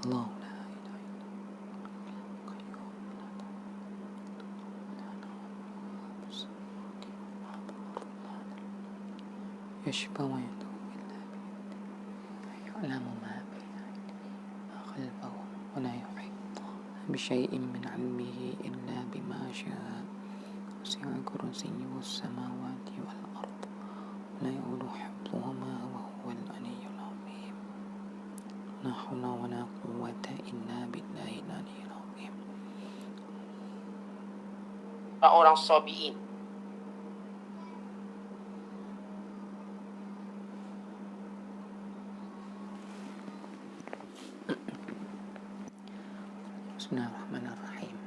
الله لا إله إلا القيوم يشفى ويدعو إلا بيده يعلم ما بين أيديهم وما خلفهم ولا يحيطون بشيء من علمه إلا بما شاء وسع كرسيه السماوات والأرض ولا يؤود حفظهما وهو العلي العظيم لا حول ولا قوة إلا بالله العلي العظيم. Orang Sabi'in. Bismillahirrahmanirrahim.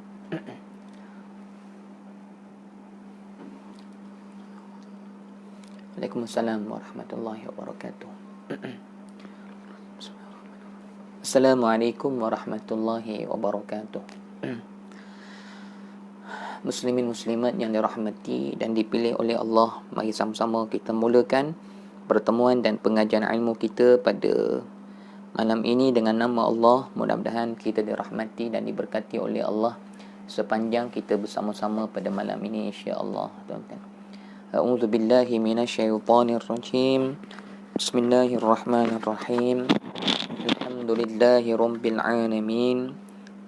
Waalaikumsalam warahmatullahi wabarakatuh. Assalamualaikum warahmatullahi wabarakatuh. Muslimin muslimat yang dirahmati dan dipilih oleh Allah, mari sama-sama kita mulakan pertemuan dan pengajian ilmu kita pada malam ini dengan nama Allah. Mudah-mudahan kita dirahmati dan diberkati oleh Allah sepanjang kita bersama-sama pada malam ini, insya-Allah. Tuan-tuan, a'udzu billahi minasyaitonir rajim. Bismillahirrahmanirrahim. Alhamdulillahi rabbil alamin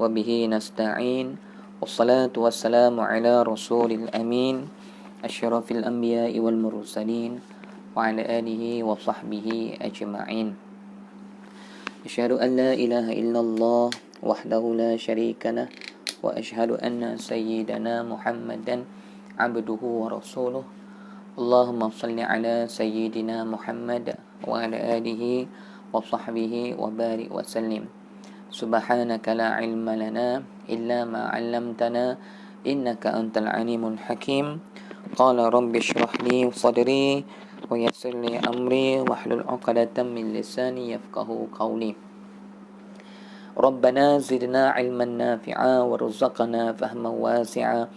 wa bihi nasta'in. Wassalatu wassalamu ala rasulil amin asyrafil anbiya'i wal mursalin wa ala alihi wa sahbihi ajma'in. Asyhadu an la ilaha illallah wahdahu la syarika lah wa asyhadu anna sayyidana Muhammadan abduhu wa rasuluh. Allahumma salli ala sayyidina Muhammad wa ala alihi wa sahbihi wa barik wa sallim. Subhanaka la ilma lana illa ma 'allamtana innaka antal alimul hakim. Qala rabbi shrah li sadri wa yassir li amri wahlul 'uqdatam min lisani yafqahu qawli. Rabbana zidna 'ilman nafi'a warzuqna fahman wasi'a.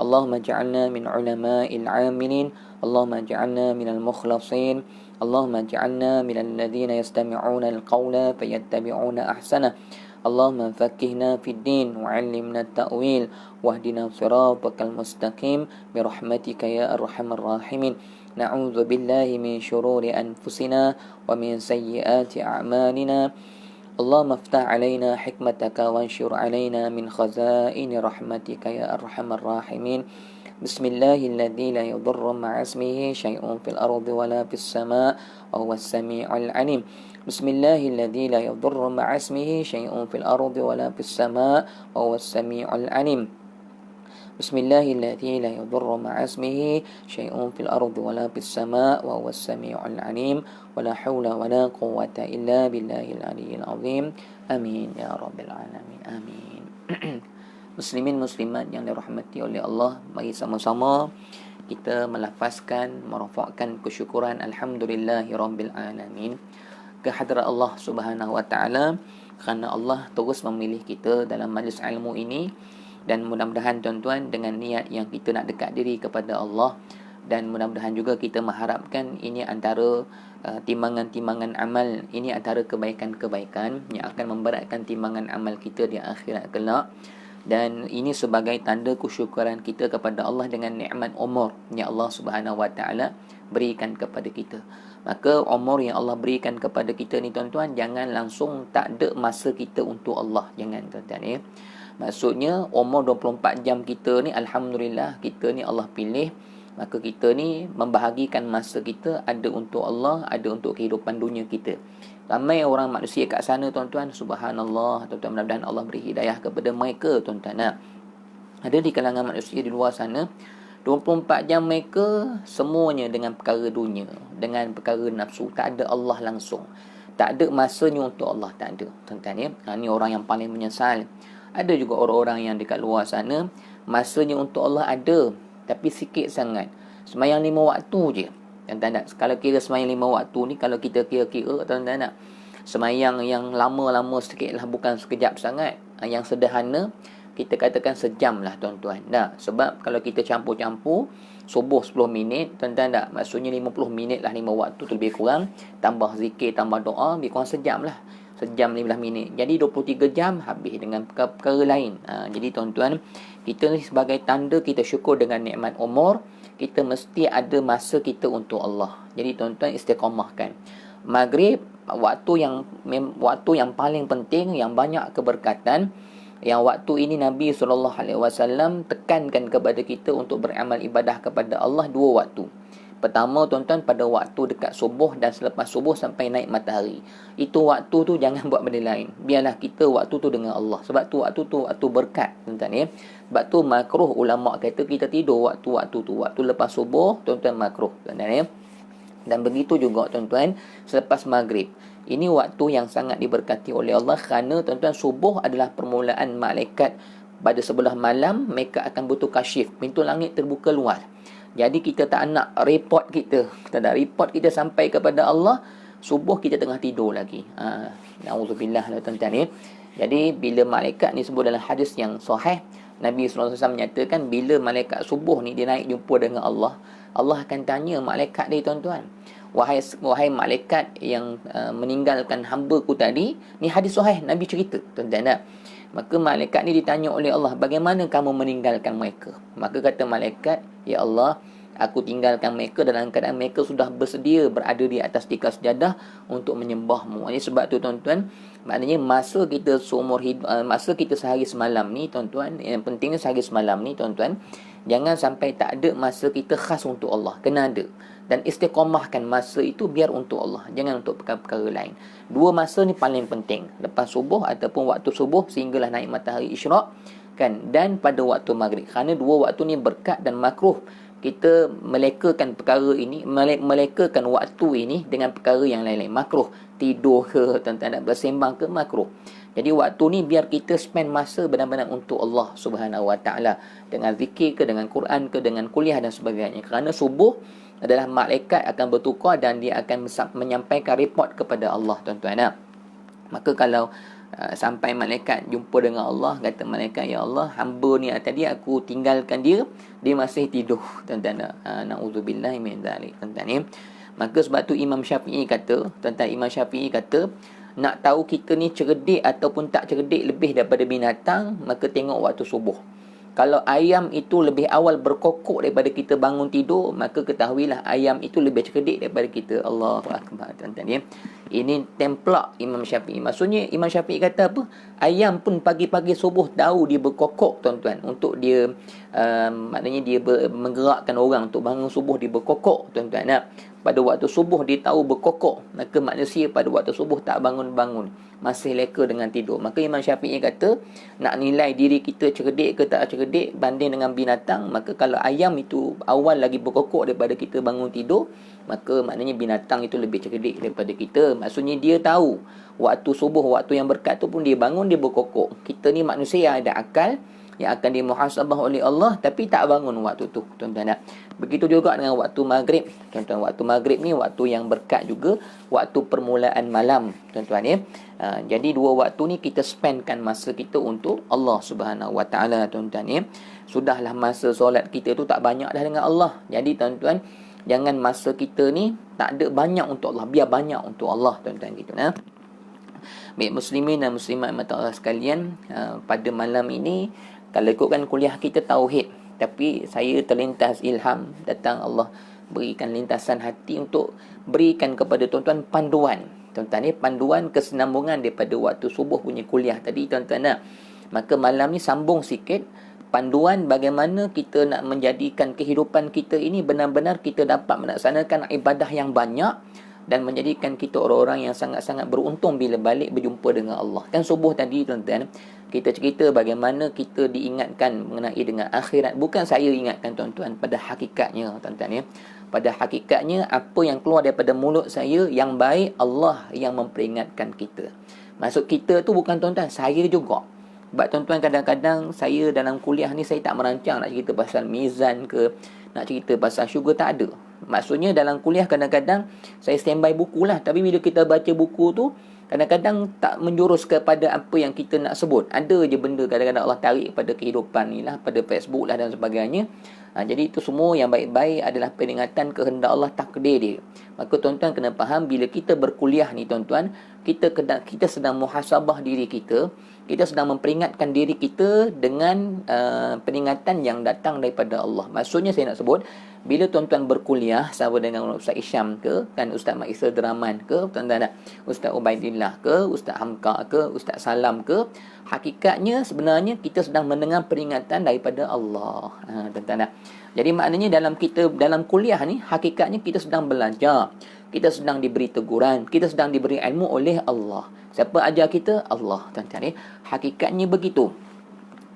Allahumma ij'alna min 'ulama'il 'amilin. Allahumma ij'alna minal mukhlasin. Allahumma ij'alna minal ladzina yastami'una al-qawla fayattabi'una ahsana. Allahumma faqqihna fid din wa 'allimna at-ta'wil wahdina siratal mustaqim bi rahmatika ya arhamar rahimin. Na'udzu billahi min shururi anfusina wa min sayyiati a'malina. Allahumma iftah 'alaina hikmataka wanshur 'alaina min khazaini rahmatika ya arhamar rahimin. Bismillahilladzi la yadurru ma'a ismihi syai'un fil ardi wala fis sama' wa huwas sami'ul 'alim. Bismillahilladzi la yadurru ma'a ismihi syai'un fil ardi wala fis sama' wa huwas sami'ul 'alim. Bismillahilladzi la yadurru ma'a ismihi syai'un fil ardi wala fis sama' wa huwas sami'ul 'alim. Wala haula wala quwwata illa billahil aliyyil azim. Amin ya rabbil alamin. Amin. Muslimin muslimat yang dirahmati oleh Allah, mari sama-sama kita melafazkan, merafakkan kesyukuran alhamdulillahi rabbil alamin ke hadrat Allah Subhanahu wa taala kerana Allah terus memilih kita dalam majlis ilmu ini. Dan mudah-mudahan tuan-tuan dengan niat yang kita nak dekat diri kepada Allah, dan mudah-mudahan juga kita mengharapkan ini antara timbangan-timbangan amal, ini antara kebaikan-kebaikan yang akan memberatkan timbangan amal kita di akhirat kelak. Dan ini sebagai tanda kesyukuran kita kepada Allah dengan nikmat umur yang Allah Subhanahu wa taala berikan kepada kita. Maka umur yang Allah berikan kepada kita ni tuan-tuan, jangan langsung tak ada masa kita untuk Allah. Jangan tuan-tuan ya. Maksudnya umur 24 jam kita ni alhamdulillah kita ni Allah pilih. Maka kita ni membahagikan masa kita, ada untuk Allah, ada untuk kehidupan dunia kita. Ramai orang manusia kat sana tuan-tuan, subhanallah, tuan-tuan, mudah-mudahan Allah beri hidayah kepada mereka tuan-tuan. Ada di kalangan manusia di luar sana 24 jam mereka semuanya dengan perkara dunia, dengan perkara nafsu, tak ada Allah langsung. Tak ada masanya untuk Allah, tak ada tuan-tuan ya. Ini orang yang paling menyesal. Ada juga orang-orang yang dekat luar sana masanya untuk Allah ada, tapi sikit sangat. Sembahyang 5 waktu je. Tuan-tuan tak? Kalau kira sembahyang 5 waktu ni, kalau kita kira-kira tuan-tuan tak? Sembahyang yang lama-lama sikit lah, bukan sekejap sangat. Yang sederhana, kita katakan sejam lah tuan-tuan. Tak? Sebab kalau kita campur-campur, subuh 10 minit, tuan-tuan tak? Maksudnya 50 minit lah 5 waktu tu lebih kurang. Tambah zikir, tambah doa, lebih kurang sejam lah. sejam 15 minit. Jadi 23 jam habis dengan perkara lain. Jadi tuan-tuan, kita ni sebagai tanda kita syukur dengan nikmat umur, kita mesti ada masa kita untuk Allah. Jadi tuan-tuan istiqamahkan. Maghrib waktu yang paling penting, yang banyak keberkatan. Yang waktu ini Nabi SAW tekankan kepada kita untuk beramal ibadah kepada Allah 2 waktu. Pertama tuan-tuan, pada waktu dekat subuh dan selepas subuh sampai naik matahari. Itu waktu tu jangan buat benda lain. Biarlah kita waktu tu dengan Allah. Sebab tu waktu tu waktu berkat tuan-tuan ya. Sebab tu makruh ulama kata kita tidur waktu-waktu tu. Waktu lepas subuh tuan-tuan makruh tuan-tuan ya. Dan begitu juga tuan-tuan selepas maghrib. Ini waktu yang sangat diberkati oleh Allah kerana tuan-tuan subuh adalah permulaan malaikat pada sebelah malam mereka akan butuh kasyif. Pintu langit terbuka luar. Jadi kita tak nak report kita. Kita dah report kita sampai kepada Allah. Subuh kita tengah tidur lagi. Na'udzubillah lah tuan-tuan ya. Jadi bila malaikat ni sebut dalam hadis yang sahih, Nabi SAW menyatakan bila malaikat subuh ni dia naik jumpa dengan Allah, Allah akan tanya malaikat dia tuan-tuan, Wahai malaikat yang meninggalkan hamba-Ku tadi, ni hadis sahih Nabi cerita tuan-tuan tak? Maka malaikat ni ditanya oleh Allah, bagaimana kamu meninggalkan mereka? Maka kata malaikat, ya Allah, aku tinggalkan mereka dalam keadaan mereka sudah bersedia berada di atas tikar sejadah untuk menyembah-Mu. Ini sebab tu tuan-tuan, maknanya masa kita seumur hidup, masa kita sehari semalam ni tuan-tuan, yang pentingnya sehari semalam ni tuan-tuan, jangan sampai tak ada masa kita khas untuk Allah. Kena ada. Dan istiqamahkan masa itu biar untuk Allah. Jangan untuk perkara-perkara lain. 2 masa ni paling penting. Lepas subuh ataupun waktu subuh sehinggalah naik matahari isyraq. Kan? Dan pada waktu maghrib. Kerana 2 waktu ni berkat dan makruh. Kita melekakan perkara ini, melekakan waktu ini dengan perkara yang lain-lain. Makruh. Tidur ke, tuan-tuan nak bersembang ke, makruh. Jadi waktu ni biar kita spend masa benar-benar untuk Allah Subhanahu Wa Taala, dengan zikir ke, dengan Quran ke, dengan kuliah dan sebagainya. Kerana subuh adalah malaikat akan bertukar dan dia akan menyampaikan report kepada Allah tuan-tuan. Maka kalau sampai malaikat jumpa dengan Allah, kata malaikat, ya Allah, hamba ni tadi aku tinggalkan dia masih tidur tuan-tuan. Na'udzubillah min zalik tuan-tuan. Maka sebab tu Imam Syafi'i kata, tuan-tuan, Imam Syafi'i kata, nak tahu kita ni cerdik ataupun tak cerdik lebih daripada binatang, maka tengok waktu subuh. Kalau ayam itu lebih awal berkokok daripada kita bangun tidur, maka ketahuilah ayam itu lebih cerdik daripada kita. Allahu Akbar tuan-tuan ya. Ini templak Imam Syafi'i. Maksudnya Imam Syafi'i kata apa? Ayam pun pagi-pagi subuh tahu dia berkokok tuan-tuan. Untuk dia maknanya dia menggerakkan orang untuk bangun subuh, dia berkokok tuan-tuan. Pada waktu subuh dia tahu berkokok, maka manusia pada waktu subuh tak bangun-bangun, masih leka dengan tidur. Maka Imam Syafi'i kata, nak nilai diri kita cerdik ke tak cerdik banding dengan binatang, maka kalau ayam itu awal lagi berkokok daripada kita bangun tidur, maka maknanya binatang itu lebih cerdik daripada kita. Maksudnya dia tahu waktu subuh, waktu yang berkat tu pun dia bangun, dia berkokok. Kita ni manusia yang ada akal, yang akan dimuhasabah oleh Allah, tapi tak bangun waktu tu tuan-tuan. Begitu juga dengan waktu maghrib tuan-tuan. Waktu maghrib ni waktu yang berkat juga, waktu permulaan malam tuan-tuan ya. Jadi 2 waktu ni kita spendkan masa kita untuk Allah Subhanahu Wa Taala tuan-tuan ya. Sudahlah masa solat kita tu tak banyak dah dengan Allah. Jadi tuan-tuan, jangan masa kita ni tak ada banyak untuk Allah, biar banyak untuk Allah tuan-tuan gitu nah. Baik muslimin dan muslimat mata Allah sekalian, pada malam ini kalau ikutkan kuliah kita tauhid, tapi saya terlintas ilham, datang Allah berikan lintasan hati untuk berikan kepada tuan-tuan panduan. Tuan-tuan ni panduan kesinambungan daripada waktu subuh punya kuliah tadi tuan-tuan. Maka malam ni sambung sikit panduan bagaimana kita nak menjadikan kehidupan kita ini benar-benar kita dapat melaksanakan ibadah yang banyak dan menjadikan kita orang-orang yang sangat-sangat beruntung bila balik berjumpa dengan Allah. Kan subuh tadi tuan-tuan, kita cerita bagaimana kita diingatkan mengenai dengan akhirat. Bukan saya ingatkan tuan-tuan, pada hakikatnya tuan-tuan ya. Pada hakikatnya apa yang keluar daripada mulut saya yang baik, Allah yang memperingatkan kita. Maksud kita tu bukan tuan-tuan, saya juga. Sebab tuan-tuan kadang-kadang saya dalam kuliah ni saya tak merancang nak cerita pasal mizan ke, nak cerita pasal syurga, tak ada. Maksudnya dalam kuliah kadang-kadang saya standby buku lah. Tapi bila kita baca buku tu, kadang-kadang tak menjurus kepada apa yang kita nak sebut. Ada je benda kadang-kadang Allah tarik pada kehidupan ni lah, pada Facebook lah dan sebagainya. Jadi itu semua yang baik-baik adalah peringatan kehendak Allah, takdir dia. Maka tuan-tuan kena faham, bila kita berkuliah ni tuan-tuan, kita sedang muhasabah diri kita. Kita sedang memperingatkan diri kita dengan peringatan yang datang daripada Allah. Maksudnya saya nak sebut, bila tuan-tuan berkuliah sama dengan Ustaz Isyam ke, kan Ustaz Maisel Deraman ke, tuan-tuan nak Ustaz Ubaidillah ke, Ustaz Hamka ke, Ustaz Salam ke, hakikatnya sebenarnya kita sedang mendengar peringatan daripada Allah. Tuan-tuan nak. Jadi maknanya dalam kuliah ni, hakikatnya kita sedang belajar. Kita sedang diberi teguran, kita sedang diberi ilmu oleh Allah. Siapa ajar kita? Allah, tuan-tuan. Hakikatnya begitu.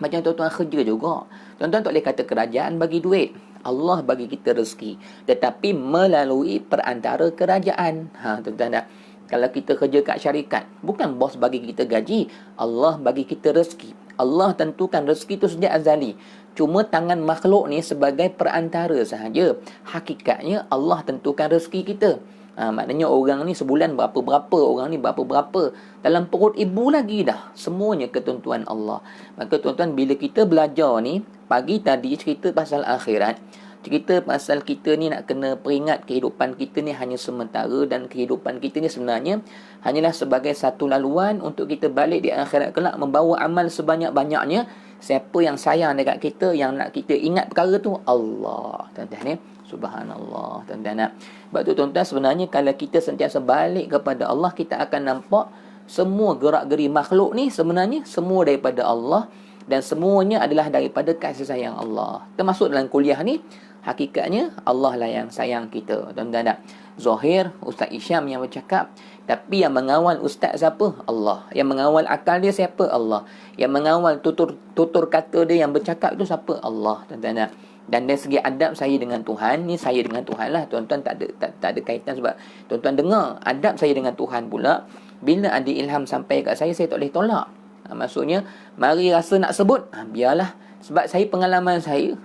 Macam tuan-tuan kerja juga. Tuan-tuan tak boleh kata kerajaan bagi duit. Allah bagi kita rezeki. Tetapi melalui perantara kerajaan. Tuan-tuan tak? Kalau kita kerja kat syarikat, bukan bos bagi kita gaji. Allah bagi kita rezeki. Allah tentukan rezeki itu sejak azali. Cuma tangan makhluk ni sebagai perantara sahaja. Hakikatnya Allah tentukan rezeki kita. Maknanya orang ni sebulan berapa-berapa, orang ni berapa-berapa. Dalam perut ibu lagi dah. Semuanya ketentuan Allah. Maka tuan-tuan, bila kita belajar ni, pagi tadi cerita pasal akhirat, cerita pasal kita ni nak kena peringat kehidupan kita ni hanya sementara, dan kehidupan kita ni sebenarnya hanyalah sebagai satu laluan untuk kita balik di akhirat kelak membawa amal sebanyak-banyaknya. Siapa yang sayang dekat kita, yang nak kita ingat perkara tu? Allah. Tuan-tuan ni, subhanallah. Tuan-tuan nak. Sebab tu tuan-tuan, sebenarnya kalau kita sentiasa balik kepada Allah, kita akan nampak semua gerak-geri makhluk ni sebenarnya semua daripada Allah, dan semuanya adalah daripada kasih sayang Allah. Termasuk dalam kuliah ni, hakikatnya Allah lah yang sayang kita. Tuan-tuan tak? Zahir, Ustaz Isyam yang bercakap, tapi yang mengawal ustaz siapa? Allah. Yang mengawal akal dia siapa? Allah. Yang mengawal tutur kata dia yang bercakap itu siapa? Allah. Tuan-tuan tak? Dan dari segi adab saya dengan Tuhan, ni saya dengan Tuhan lah. Tuan-tuan tak ada kaitan, sebab tuan-tuan dengar adab saya dengan Tuhan pula. Bila ada ilham sampai kat saya tak boleh tolak. Maksudnya, mari rasa nak sebut, biarlah. Sebab pengalaman saya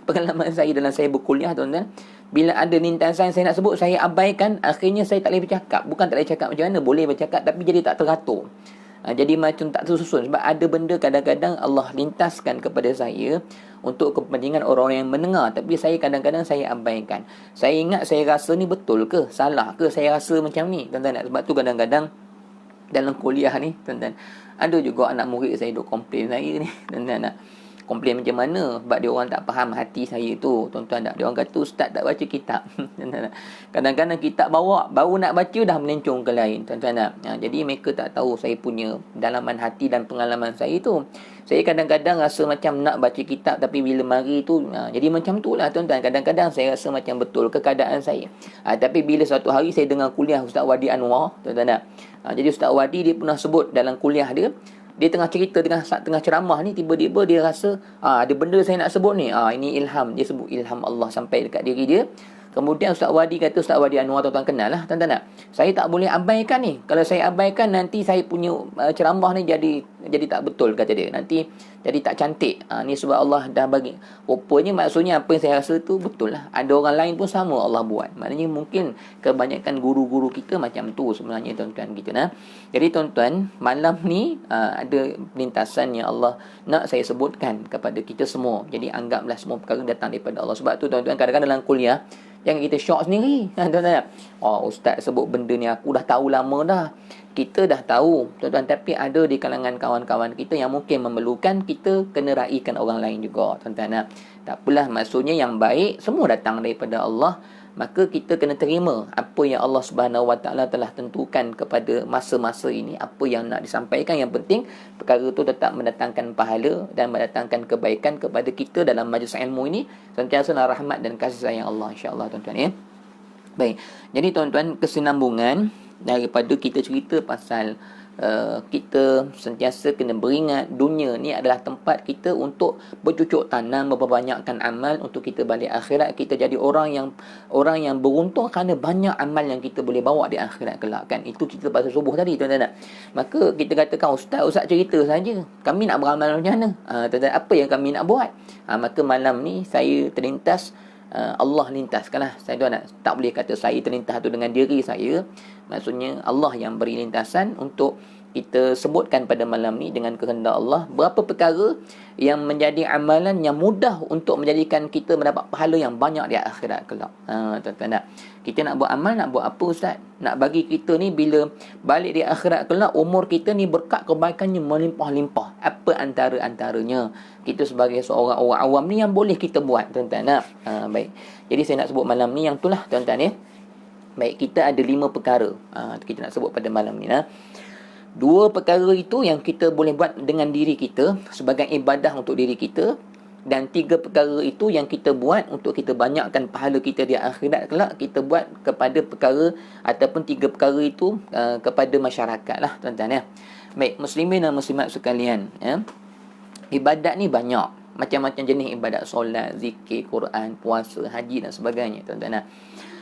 dalam saya berkuliah, tuan-tuan, bila ada lintasan saya nak sebut, saya abaikan. Akhirnya saya tak boleh bercakap. Bukan tak boleh cakap macam mana, boleh bercakap, tapi jadi tak teratur. Jadi macam tak tersusun. Sebab ada benda kadang-kadang Allah lintaskan kepada saya untuk kepentingan orang yang mendengar, tapi saya kadang-kadang saya abaikan. Saya ingat, saya rasa ni betul ke, salah ke, saya rasa macam ni, tuan-tuan. Sebab tu kadang-kadang dalam kuliah ni, tuan-tuan, ada juga anak murid saya duk komplain saya ni, tuan-tuan. Komplain macam mana? Sebab dia orang tak faham hati saya tu, tuan-tuan. Dia orang kata ustaz tak baca kitab. Kadang-kadang kitab bawa, baru nak baca dah melencong ke lain, tuan-tuan. Jadi mereka tak tahu saya punya dalaman hati dan pengalaman saya tu. Saya kadang-kadang rasa macam nak baca kitab, tapi bila mari tu, jadi macam tu lah, tuan-tuan. Kadang-kadang saya rasa macam betul ke keadaan saya. Tapi bila suatu hari saya dengar kuliah Ustaz Wadi Anwar, tuan-tuan. Jadi Ustaz Wadi dia pernah sebut dalam kuliah dia, dia tengah cerita, tengah ceramah ni, tiba-tiba dia rasa ada benda saya nak sebut ni. Ini ilham. Dia sebut ilham Allah sampai dekat diri dia. Kemudian Ustaz Wadi kata, Ustaz Wadi Anwar, tuan-tuan kenal lah, tuan-tuan tak? Saya tak boleh abaikan ni. Kalau saya abaikan, nanti saya punya ceramah ni jadi tak betul, kata dia. Nanti jadi tak cantik. Ni sebab Allah dah bagi. Rupanya maksudnya apa yang saya rasa tu betul lah. Ada orang lain pun sama Allah buat. Maknanya mungkin kebanyakan guru-guru kita macam tu sebenarnya, tuan-tuan kita. Jadi tuan-tuan, malam ni ada lintasan yang Allah nak saya sebutkan kepada kita semua. Jadi anggaplah semua perkara datang daripada Allah. Sebab tu tuan-tuan, kadang-kadang dalam kuliah, jangan kita syok sendiri. Tuan-tuan, ustaz sebut benda ni aku dah tahu lama dah. Kita dah tahu, tuan-tuan, tapi ada di kalangan kawan-kawan kita yang mungkin memerlukan kita kena raikan orang lain juga, tuan-tuan. Tak apalah, maksudnya yang baik semua datang daripada Allah. Maka kita kena terima apa yang Allah Subhanahu Wa Taala telah tentukan kepada masa-masa ini, apa yang nak disampaikan. Yang penting perkara itu tetap mendatangkan pahala dan mendatangkan kebaikan kepada kita dalam majlis ilmu ini. Sentiasa rahmat dan kasih sayang Allah, insya-Allah, tuan-tuan ya. Baik. Jadi tuan-tuan, kesinambungan daripada kita cerita pasal kita sentiasa kena beringat dunia ni adalah tempat kita untuk bercucuk tanam, memperbanyakkan amal untuk kita balik akhirat. Kita jadi orang yang beruntung kerana banyak amal yang kita boleh bawa di akhirat kelak, kan. Itu cerita pasal subuh tadi, tuan-tuan. Maka kita katakan ustaz cerita saja, kami nak beramal macam mana? Tuan-tuan, apa yang kami nak buat? Maka malam ni saya terlintas, Allah lintaskanlah. Saya tak boleh kata saya terlintas tu dengan diri saya. Maksudnya Allah yang beri lintasan untuk kita sebutkan pada malam ni dengan kehendak Allah berapa perkara yang menjadi amalan yang mudah untuk menjadikan kita mendapat pahala yang banyak di akhirat kelak. Tuan-tuan tak? Kita nak buat amal, nak buat apa Ustaz? Nak bagi kita ni bila balik di akhirat kelak, umur kita ni berkat kebaikannya melimpah-limpah. Apa antara-antaranya? Kita sebagai seorang orang awam ni yang boleh kita buat, tuan-tuan tak? Baik. Jadi saya nak sebut malam ni yang itulah, tuan-tuan ya. Baik, kita ada 5 perkara. Kita nak sebut pada malam ni. 2 perkara itu yang kita boleh buat dengan diri kita sebagai ibadah untuk diri kita, dan 3 perkara itu yang kita buat untuk kita banyakkan pahala kita di akhirat kelak, kita buat kepada perkara ataupun 3 perkara itu kepada masyarakat lah, tuan-tuan ya. Baik, muslimin dan muslimat sekalian ya. Ibadat ni banyak, macam-macam jenis ibadat, solat, zikir, Quran, puasa, haji dan sebagainya, tuan-tuan.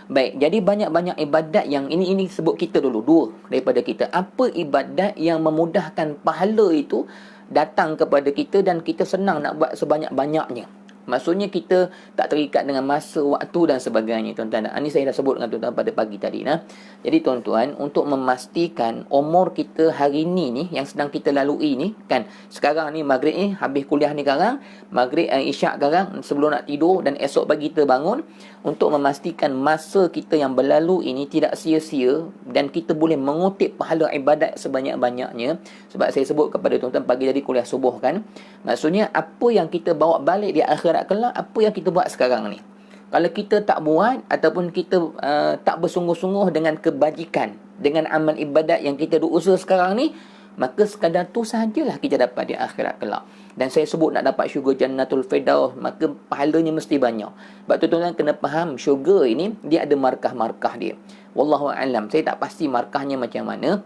Baik, jadi banyak-banyak ibadat yang ini sebut kita dulu, 2 daripada kita. Apa ibadat yang memudahkan pahala itu datang kepada kita dan kita senang nak buat sebanyak-banyaknya. Maksudnya kita tak terikat dengan masa, waktu dan sebagainya, tuan-tuan. Ini saya dah sebut dengan tuan-tuan pada pagi tadi. Jadi tuan-tuan, untuk memastikan umur kita hari ni yang sedang kita lalui ni, kan, sekarang ni maghrib ni, habis kuliah ni sekarang, maghrib isyak sekarang, sebelum nak tidur dan esok pagi kita bangun, untuk memastikan masa kita yang berlalu ini tidak sia-sia dan kita boleh mengutip pahala ibadat sebanyak-banyaknya. Sebab saya sebut kepada tuan-tuan pagi tadi kuliah subuh kan, maksudnya apa yang kita bawa balik di akhirat kelak, apa yang kita buat sekarang ni. Kalau kita tak buat ataupun kita tak bersungguh-sungguh dengan kebajikan, dengan amal ibadat yang kita usaha sekarang ni, maka sekadar tu sahajalah kita dapat di akhirat kelak. Dan saya sebut nak dapat syurga Jannatul Firdaus, maka pahalanya mesti banyak. Sebab tuan-tuan kena faham, syurga ini dia ada markah-markah dia. Wallahu a'lam, saya tak pasti markahnya macam mana.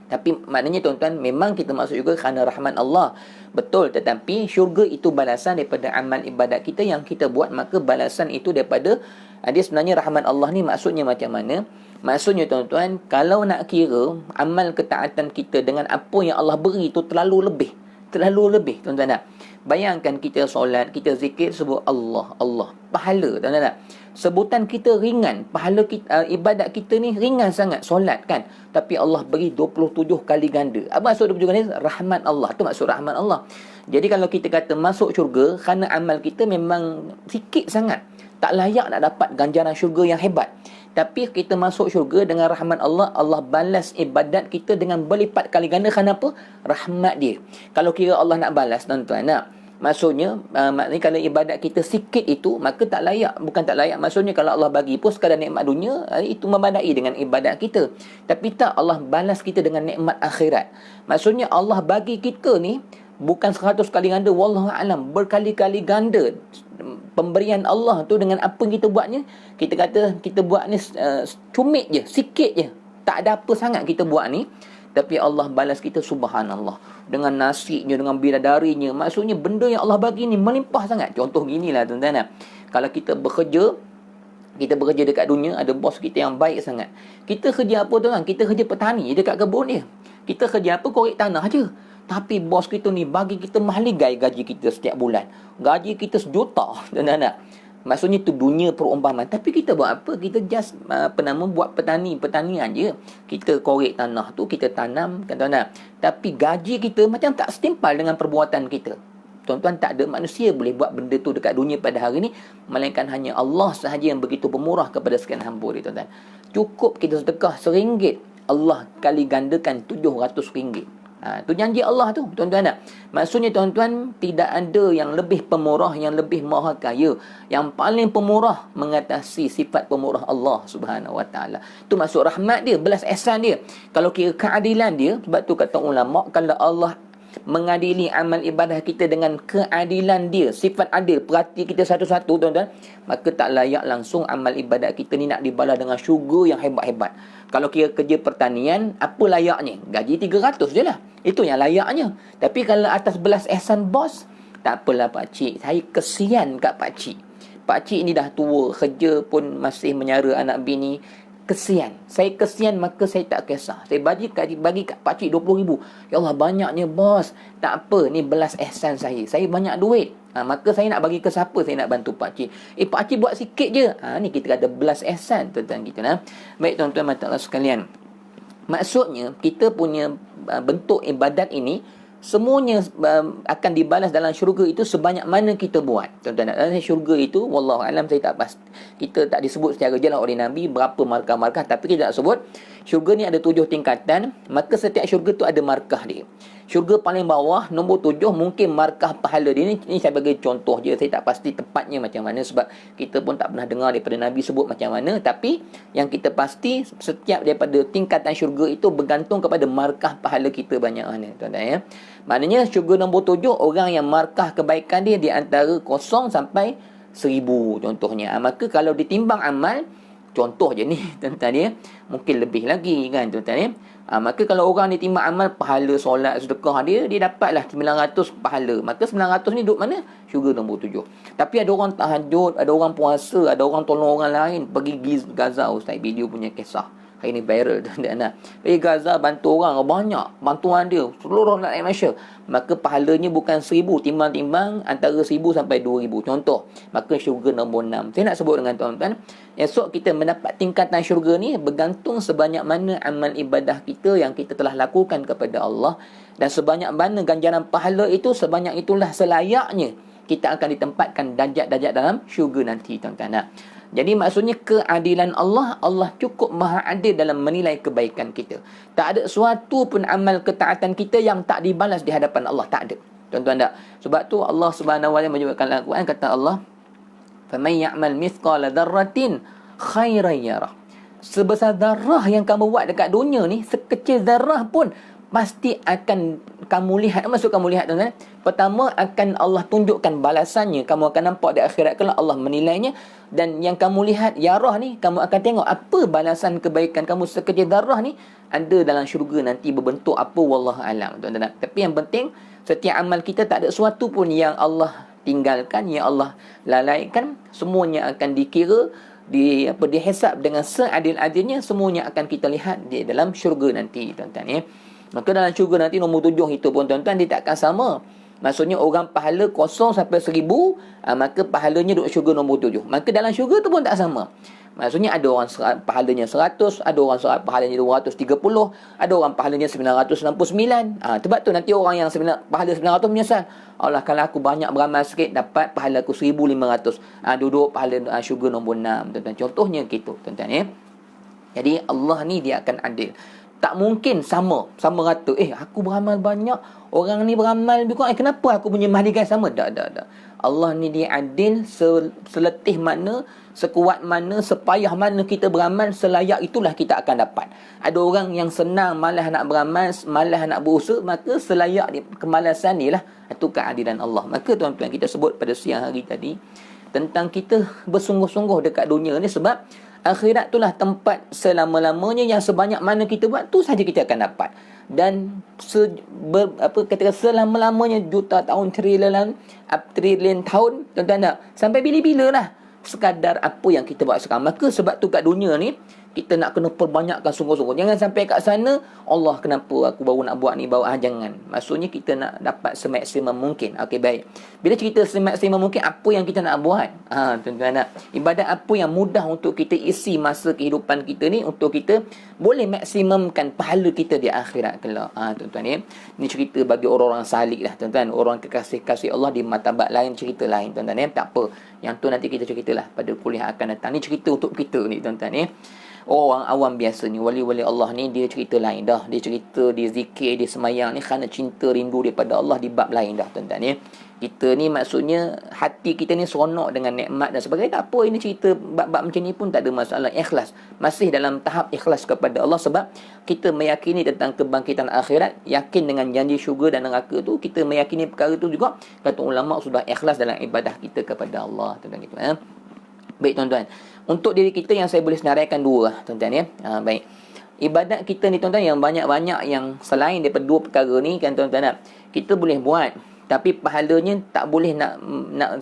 Tapi maknanya tuan-tuan, memang kita masuk syurga kerana rahmat Allah. Betul, tetapi syurga itu balasan daripada amal ibadat kita yang kita buat, maka balasan itu daripada dia sebenarnya rahmat Allah ni maksudnya macam mana? Maksudnya tuan-tuan, kalau nak kira amal ketaatan kita dengan apa yang Allah beri itu terlalu lebih, tuan-tuan tak? Bayangkan kita solat, kita zikir, sebut Allah, Allah, pahala, tuan-tuan tak? Sebutan kita ringan, pahala kita, ibadat kita ni ringan sangat, solat kan, tapi Allah beri 27 kali ganda. Apa maksud 27 kali? Rahmat Allah, tu maksud rahmat Allah. Jadi kalau kita kata masuk syurga kerana amal kita memang sikit sangat, tak layak nak dapat ganjaran syurga yang hebat. Tapi kita masuk syurga dengan rahmat Allah, Allah balas ibadat kita dengan berlipat kali ganda. Kenapa? Rahmat dia. Kalau kira Allah nak balas, tuan-tuan, maksudnya, maknanya kalau ibadat kita sikit itu, maka tak layak. Bukan tak layak, maksudnya kalau Allah bagi pun sekadar nikmat dunia, itu membadai dengan ibadat kita. Tapi tak, Allah balas kita dengan nikmat akhirat. Maksudnya Allah bagi kita ni bukan 100 kali ganda, wallahu alam, berkali-kali ganda pemberian Allah tu dengan apa yang kita buatnya. Kita kata kita buat ni cumit je, sikit je, tak ada apa sangat kita buat ni, tapi Allah balas kita subhanallah dengan nasinya, dengan bidadarinya. Maksudnya benda yang Allah bagi ni melimpah sangat. Contoh ginilah tuan-tuan, kalau kita bekerja dekat dunia, ada bos kita yang baik sangat. Kita kerja apa tuan? Kita kerja petani dekat kebun dia. Kita kerja apa? Korek tanah je. Tapi bos kita ni bagi kita mahligai gaji kita setiap bulan. Gaji kita 1 juta. Dan maksudnya tu dunia perumpamaan. Tapi kita buat apa? Kita just buat pertanian je. Kita korek tanah tu, kita tanam, kan tuan-tuan. Tapi gaji kita macam tak setimpal dengan perbuatan kita. Tuan-tuan, tak ada manusia boleh buat benda tu dekat dunia pada hari ni, melainkan hanya Allah sahaja yang begitu pemurah kepada sekian hamba dia, tuan-tuan. Cukup kita sedekah RM1, Allah kali gandakan RM700. Tu janji Allah tu, tuan-tuan. Maksudnya tuan-tuan, tidak ada yang lebih pemurah, yang lebih maha kaya, yang paling pemurah mengatasi sifat pemurah Allah Subhanahu Wa Taala. Tu maksud rahmat dia, belas ihsan dia. Kalau kira keadilan dia, sebab tu kata ulama, kalau Allah mengadili amal ibadah kita dengan keadilan dia, sifat adil, perhati kita satu-satu, tuan-tuan, maka tak layak langsung amal ibadat kita ni nak dibalas dengan syurga yang hebat-hebat. Kalau kira kerja pertanian, apa layaknya? Gaji 300 je lah, itu yang layaknya. Tapi kalau atas belas ihsan bos, tak apalah pakcik, saya kesian kat pakcik. Pakcik ni dah tua, kerja pun masih menyara anak bini. Kesian. Saya kesian, maka saya tak kisah. Saya bagi kat pakcik 20,000. Ya Allah, banyaknya bos. Tak apa, ni belas ihsan saya. Saya banyak duit. Maka saya nak bagi ke siapa? Saya nak bantu pakcik. Pakcik buat sikit je. Ni kita kata belas ihsan, tuan-tuan kita. Baik tuan-tuan mata Allah sekalian. Maksudnya, kita punya bentuk ibadat ini semuanya akan dibalas dalam syurga itu sebanyak mana kita buat. Tuan-tuan, dalam syurga itu wallahu alam, saya tak pasti, kita tak disebut secara jelas oleh Nabi berapa markah-markah, tapi kita tak sebut. Syurga ni ada 7 tingkatan, maka setiap syurga tu ada markah dia. Syurga paling bawah nombor 7 mungkin markah pahala dia ni saya bagi contoh je, saya tak pasti tepatnya macam mana sebab kita pun tak pernah dengar daripada Nabi sebut macam mana, tapi yang kita pasti setiap daripada tingkatan syurga itu bergantung kepada markah pahala kita banyak mana, tuan-tuan ya. Maknanya syurga nombor 7 orang yang markah kebaikan dia di antara 0 sampai 1000 contohnya. Maka kalau ditimbang amal, contoh je ni tuan-tuan ya, mungkin lebih lagi kan tuan-tuan ya. Maka kalau orang ditimbang amal pahala solat sedekah dia dapatlah 900 pahala. Maka 900 ni duduk mana? Syurga nombor 7. Tapi ada orang tahajud, ada orang puasa, ada orang tolong orang lain, pergi Gaza, Ustaz video punya kisah. Hari ni viral tuan-tuan. Pergi Gaza bantu orang, banyak bantuan dia seluruh rakyat Malaysia. Maka pahalanya bukan 1000, timbang-timbang antara 1000 sampai 2000 contoh. Maka syurga nombor 6. Saya nak sebut dengan tuan-tuan, esok kita mendapat tingkatan syurga ni bergantung sebanyak mana amal ibadah kita yang kita telah lakukan kepada Allah, dan sebanyak mana ganjaran pahala itu, sebanyak itulah selayaknya kita akan ditempatkan darjat-darjat dalam syurga nanti tuan-tuan. Jadi maksudnya keadilan Allah, Allah cukup maha adil dalam menilai kebaikan kita. Tak ada suatu pun amal ketaatan kita yang tak dibalas di hadapan Allah, tak ada. Tuan-tuan tak? Sebab tu Allah Subhanahu wa taala menyebutkan dalam Al-Quran, kata Allah, "Faman ya'mal mithqala dzarratin khairan yarah." Sebesar zarah yang kamu buat dekat dunia ni, sekecil zarah pun pasti akan kamu lihat. Maksud kamu lihat tuan-tuan, pertama akan Allah tunjukkan balasannya, kamu akan nampak di akhirat kelak Allah menilainya. Dan yang kamu lihat yarah ni, kamu akan tengok apa balasan kebaikan kamu sekecil zarah ni ada dalam syurga nanti berbentuk apa, wallahu alam tuan-tuan. Tapi yang penting setiap amal kita tak ada sesuatu pun yang Allah tinggalkan, yang Allah lalaikan. Semuanya akan dikira, dihisap dengan seadil-adilnya, semuanya akan kita lihat di dalam syurga nanti tuan-tuan ya. Maka dalam syurga nanti nombor 7 itu pun tuan-tuan, dia takkan sama. Maksudnya orang pahala 0 sampai 1000, maka pahalanya duduk syurga nombor 7. Maka dalam syurga tu pun tak sama. Maksudnya ada orang pahalanya 100, ada orang pahalanya 230, ada orang pahalanya 999. Sebab tu nanti orang yang pahala 900 menyesal. Allah, kalau aku banyak beramal sikit dapat pahala aku 1500. Duduk pahala syurga nombor 6 tuan-tuan. Contohnya gitu tuan-tuan ya. Jadi Allah ni dia akan adil. Tak mungkin sama rata. Aku beramal banyak, orang ni beramal lebih kurang. Kenapa aku punya mahligai sama? Tak. Allah ni dia adil, seletih mana, sekuat mana, sepayah mana kita beramal, selayak itulah kita akan dapat. Ada orang yang senang, malas nak beramal, malas nak berusaha, maka selayak dia, kemalasan ni lah. Itu keadilan Allah. Maka tuan-tuan, kita sebut pada siang hari tadi tentang kita bersungguh-sungguh dekat dunia ni, sebab akhirat itulah tempat selama-lamanya, yang sebanyak mana kita buat tu saja kita akan dapat. Dan ketika selama-lamanya, juta tahun, trilion tahun, tuan-tuan tak? Sampai bila-bila lah sekadar apa yang kita buat sekarang. Maka sebab tu kat dunia ni kita nak kena perbanyakkan sungguh-sungguh. Jangan sampai kat sana, Allah kenapa aku baru nak buat ni, jangan. Maksudnya kita nak dapat semaksimum mungkin. Okey, baik. Bila cerita semaksimum mungkin, apa yang kita nak buat? Tuan-tuan nak, ibadat apa yang mudah untuk kita isi masa kehidupan kita ni, untuk kita boleh maksimumkan pahala kita di akhirat kelak. Tuan-tuan ya. Ini cerita bagi orang-orang salik lah tuan-tuan. Orang kekasih-kasih Allah di martabat lain, cerita lain tuan-tuan ya. Tak apa. Yang tu nanti kita ceritalah pada kuliah akan datang. Ni cerita untuk kita ni tuan-tuan ya. Orang awam biasa ni, wali-wali Allah ni, dia cerita lain dah. Dia cerita, dia zikir, dia semayang ni kerana cinta rindu daripada Allah di bab lain dah tuan-tuan ya. Kita ni maksudnya hati kita ni seronok dengan nikmat dan sebagainya. Tak apa, ini cerita bab-bab macam ni pun tak ada masalah. Ikhlas, masih dalam tahap ikhlas kepada Allah, sebab kita meyakini tentang kebangkitan akhirat, yakin dengan janji syurga dan neraka tu. Kita meyakini perkara tu juga, kata ulama, sudah ikhlas dalam ibadah kita kepada Allah tuan-tuan gitu ya. Baik tuan-tuan, untuk diri kita yang saya boleh senaraikan dua lah tuan-tuan ya. Baik, ibadat kita ni tuan-tuan yang banyak-banyak, yang selain daripada dua perkara ni kan tuan-tuan, kita boleh buat, tapi pahalanya tak boleh nak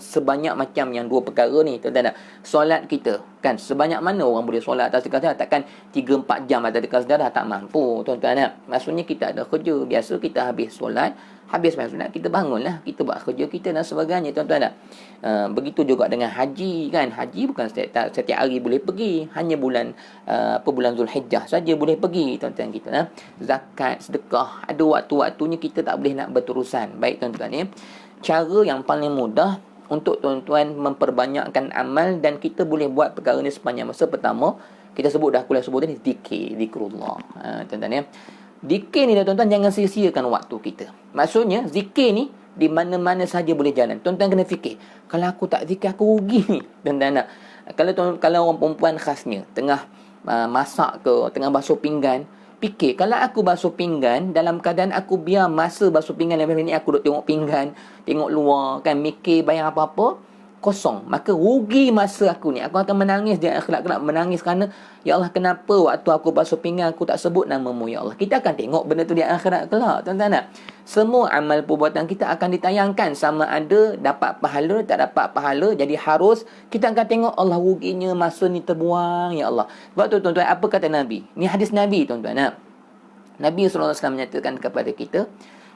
sebanyak macam yang dua perkara ni tuan-tuan. Solat kita kan, sebanyak mana orang boleh solat atas dekat sedarah? Takkan 3-4 jam atas dekat sedarah, tak mampu tuan-tuan. Maksudnya kita ada kerja, biasa kita habis solat, Habis sembahyang sunat, kita bangunlah, kita buat kerja kita dan sebagainya, tuan-tuan tak? Begitu juga dengan haji kan. Haji bukan setiap hari boleh pergi, hanya bulan Zulhijjah saja boleh pergi, tuan-tuan kita. Zakat, sedekah, ada waktu-waktunya kita tak boleh nak berterusan. Baik tuan-tuan ya. Cara yang paling mudah untuk tuan-tuan memperbanyakkan amal dan kita boleh buat perkara ni sepanjang masa. Pertama, kita sebut dah kuliah sebut ni zikrullah. Tuan-tuan ya. Zikir ni tuan-tuan jangan sia-siakan waktu kita. Maksudnya zikir ni di mana-mana saja boleh jalan. Tuan-tuan kena fikir, kalau aku tak zikir aku rugi ni. Tuan-tuan nak. Kalau orang perempuan khasnya tengah masak ke, tengah basuh pinggan, fikir kalau aku basuh pinggan dalam keadaan aku biar masa basuh pinggan lepas ni aku duk tengok pinggan, tengok luar kan, mikir bayang apa-apa, kosong. Maka rugi masa aku ni. Aku akan menangis di akhirat kelak, menangis kerana ya Allah, kenapa waktu aku basuh pinggan aku tak sebut nama-Mu ya Allah. Kita akan tengok benda tu di akhirat kelak, tuan-tuan nak. Semua amal perbuatan kita akan ditayangkan, sama ada dapat pahala tak dapat pahala. Jadi harus kita akan tengok Allah, ruginya masa ni terbuang ya Allah. Sebab tu tuan-tuan, apa kata Nabi? Ni hadis Nabi tuan-tuan nak. Nabi SAW menyatakan kepada kita,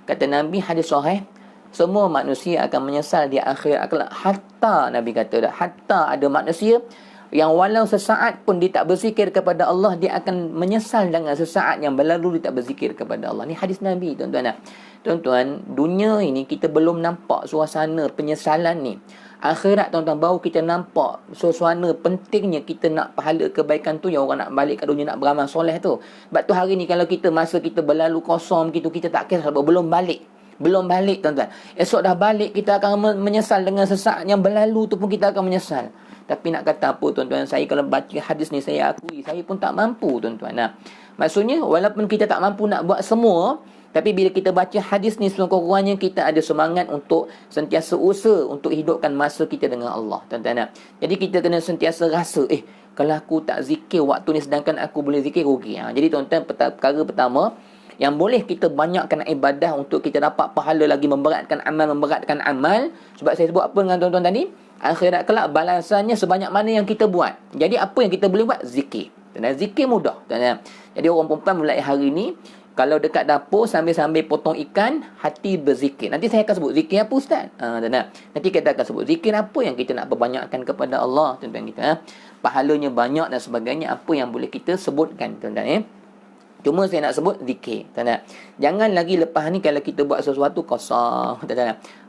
kata Nabi hadis sahih, semua manusia akan menyesal di akhirat kelak. Hatta Nabi kata dah, hatta ada manusia yang walau sesaat pun dia tak berzikir kepada Allah, dia akan menyesal dengan sesaat yang berlalu dia tak berzikir kepada Allah. Ni hadis Nabi tuan-tuan. Tuan-tuan, dunia ini kita belum nampak suasana penyesalan ni. Akhirat tuan-tuan baru kita nampak suasana pentingnya kita nak pahala kebaikan tu, yang orang nak balik ke dunia nak beramal soleh tu. Sebab tu hari ni kalau kita masa kita berlalu kosong gitu, kita tak kira sebab belum balik tuan-tuan. Esok dah balik, kita akan menyesal dengan sesaat yang berlalu tu pun kita akan menyesal. Tapi nak kata apa tuan-tuan, saya kalau baca hadis ni saya akui saya pun tak mampu tuan-tuan. Maksudnya walaupun kita tak mampu nak buat semua, tapi bila kita baca hadis ni sekurang-kurangnya kita ada semangat untuk sentiasa usaha untuk hidupkan masa kita dengan Allah tuan-tuan. Jadi kita kena sentiasa rasa kalau aku tak zikir waktu ni sedangkan aku boleh zikir, rugi. Jadi tuan-tuan, perkara pertama yang boleh kita banyakkan ibadah untuk kita dapat pahala lagi, memberatkan amal. Sebab saya sebut apa dengan tuan-tuan tadi, akhirat kelak balasannya sebanyak mana yang kita buat. Jadi apa yang kita boleh buat? Zikir. Dan zikir mudah. Jadi orang perempuan mulai hari ni, kalau dekat dapur sambil-sambil potong ikan, hati berzikir. Nanti saya akan sebut zikir apa Ustaz? Nanti kita akan sebut zikir apa yang kita nak perbanyakkan kepada Allah tuan-tuan kita. Pahalanya banyak dan sebagainya, apa yang boleh kita sebutkan tuan-tuan. Cuma saya nak sebut zikir. Jangan lagi lepas ni kalau kita buat sesuatu kosong.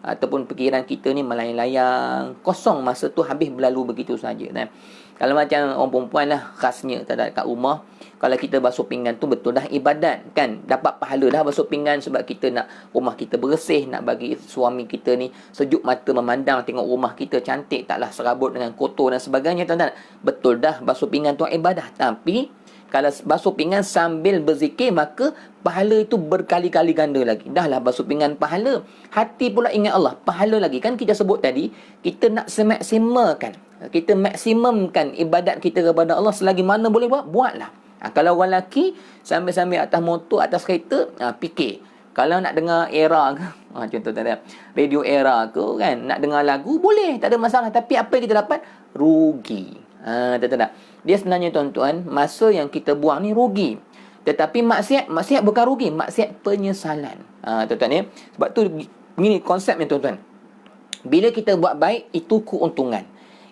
Ataupun fikiran kita ni melayang-layang. Kosong, masa tu habis berlalu begitu saja. Kalau macam orang perempuan lah khasnya kat rumah, kalau kita basuh pinggan tu betul dah ibadat kan. Dapat pahala dah basuh pinggan sebab kita nak rumah kita bersih. Nak bagi suami kita ni sejuk mata memandang, tengok rumah kita cantik, taklah serabut dengan kotor dan sebagainya tuan-tuan. Betul dah basuh pinggan tu ibadah. Tapi kalau basuh pinggan sambil berzikir, maka pahala itu berkali-kali ganda lagi. Dahlah basuh pinggan pahala, hati pula ingat Allah, pahala lagi. Kan kita sebut tadi, kita nak semaksimalkan, kita maksimumkan ibadat kita kepada Allah selagi mana boleh buatlah. Kalau orang lelaki sambil-sambil atas motor, atas kereta, fikir. Kalau nak dengar era ke, contoh tadi radio era ke kan, nak dengar lagu boleh, tak ada masalah. Tapi apa yang kita dapat? Rugi. Tak. Dia sebenarnya tuan-tuan, masa yang kita buang ni rugi. Tetapi maksiat bukan rugi, maksiat penyesalan. Tuan-tuan ya. Sebab tu begini konsepnya tuan-tuan. Bila kita buat baik, itu keuntungan.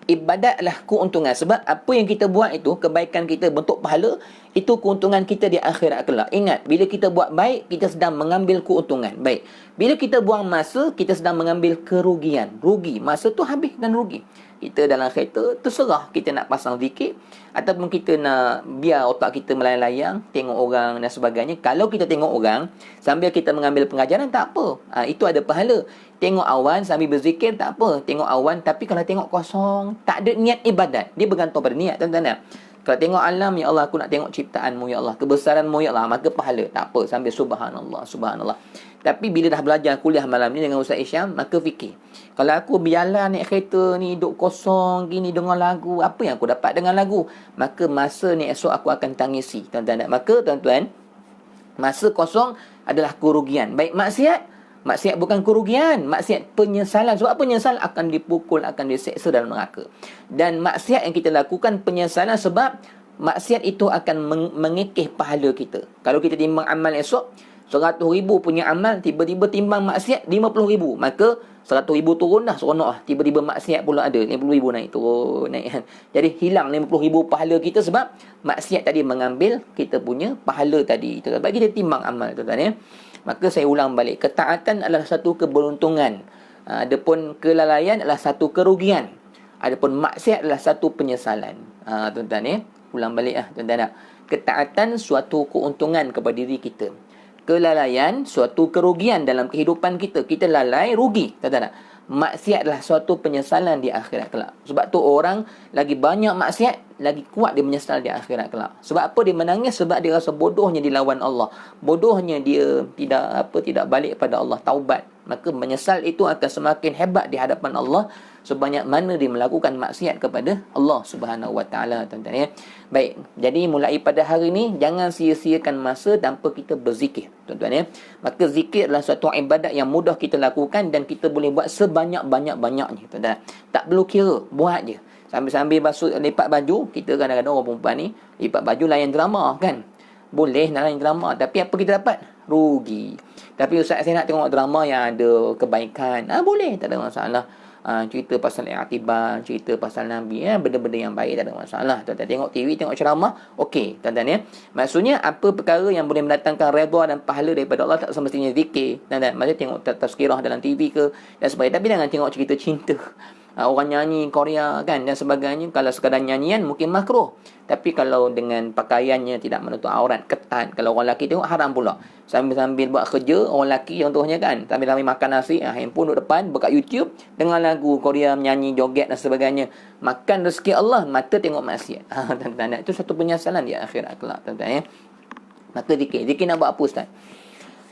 Ibadat adalah keuntungan. Sebab apa yang kita buat itu, kebaikan kita bentuk pahala, itu keuntungan kita di akhirat kelak. Ingat, bila kita buat baik, kita sedang mengambil keuntungan. Baik. Bila kita buang masa, kita sedang mengambil kerugian. Rugi. Masa tu habis dan rugi. Kita dalam kereta, terserah kita nak pasang zikir ataupun kita nak biar otak kita melayang-layang, tengok orang dan sebagainya. Kalau kita tengok orang sambil kita mengambil pengajaran, tak apa. Itu ada pahala. Tengok awan sambil berzikir, tak apa. Tengok awan, tapi kalau tengok kosong, tak ada niat ibadat. Dia bergantung pada niat, tuan-tuan. Kalau tengok alam, ya Allah, aku nak tengok ciptaanmu, ya Allah, kebesaranmu, ya Allah, maka pahala. Tak apa, sambil subhanallah, subhanallah. Tapi bila dah belajar kuliah malam ni dengan Ustaz Isyam, maka fikir, kalau aku berjalan naik kereta ni, duduk kosong gini dengar lagu, apa yang aku dapat dengan lagu? Maka masa ni esok aku akan tangisi, tuan-tuan. Maka tuan-tuan, masa kosong adalah kerugian. Baik maksiat bukan kerugian, maksiat penyesalan. Sebab penyesal akan dipukul, akan diseksa dalam neraka. Dan maksiat yang kita lakukan penyesalan sebab maksiat itu akan mengikis pahala kita. Kalau kita timbang amal esok, 100,000 punya amal, tiba-tiba timbang maksiat 50,000. Maka 100,000 turun dah, seronok lah. Tiba-tiba maksiat pula ada, 50,000 naik, turun, naik kan. Jadi hilang 50,000 pahala kita sebab maksiat tadi mengambil kita punya pahala tadi. Sebab kita timbang amal, tuan-tuan ya. Maka saya ulang balik, ketaatan adalah satu keberuntungan. Adapun kelalaian adalah satu kerugian. Adapun maksiat adalah satu penyesalan. Tuan-tuan ya. Ulang balik lah, tuan-tuan. Ketaatan suatu keuntungan kepada diri kita. Kelalaian suatu kerugian dalam kehidupan kita. Kita lalai, rugi. Tak. Maksiat adalah suatu penyesalan di akhirat kelak. Sebab tu orang lagi banyak maksiat, lagi kuat dia menyesal di akhirat kelak. Sebab apa dia menangis? Sebab dia rasa bodohnya dilawan Allah. Bodohnya dia tidak balik pada Allah, taubat. Maka menyesal itu akan semakin hebat di hadapan Allah sebanyak mana dia melakukan maksiat kepada Allah Subhanahu Wa Taala, tuan-tuan ya. Baik, jadi mulai pada hari ini jangan sia-siakan masa tanpa kita berzikir, tuan-tuan ya. Maka zikir adalah suatu ibadat yang mudah kita lakukan dan kita boleh buat sebanyak-banyaknya, tuan-tuan. Tak perlu kira, buat je. Sambil-sambil basuh lipat baju, kita kadang-kadang orang perempuan ni lipat baju layan drama kan. Boleh nak layan drama, tapi apa kita dapat? Rugi. Tapi ustaz, saya nak tengok drama yang ada kebaikan. Boleh, tak ada masalah. Cerita pasal i'tibar, cerita pasal Nabi, benda-benda yang baik, tak ada masalah. Tuan-tuan tengok TV, tengok ceramah, okey, tuan-tuan ya. Maksudnya apa perkara yang boleh mendatangkan redha dan pahala daripada Allah tak semestinya zikir. Tuan-tuan, maksudnya tengok tazkirah dalam TV ke dan sebagainya, tapi jangan tengok cerita cinta. Orang nyanyi Korea kan dan sebagainya. Kalau sekadar nyanyian mungkin makruh, tapi kalau dengan pakaiannya tidak menutup aurat, ketat, kalau orang lelaki tengok haram pula. Sambil-sambil buat kerja, orang lelaki contohnya kan, sambil-sambil makan nasi, handphone duduk depan, buka YouTube, dengar lagu Korea, menyanyi, joget dan sebagainya. Makan rezeki Allah, mata tengok maksiat. Tuan-tuan, itu satu penyesalan di akhirat kelak, tuan-tuan ya. Maka zikir nak buat apa ustaz?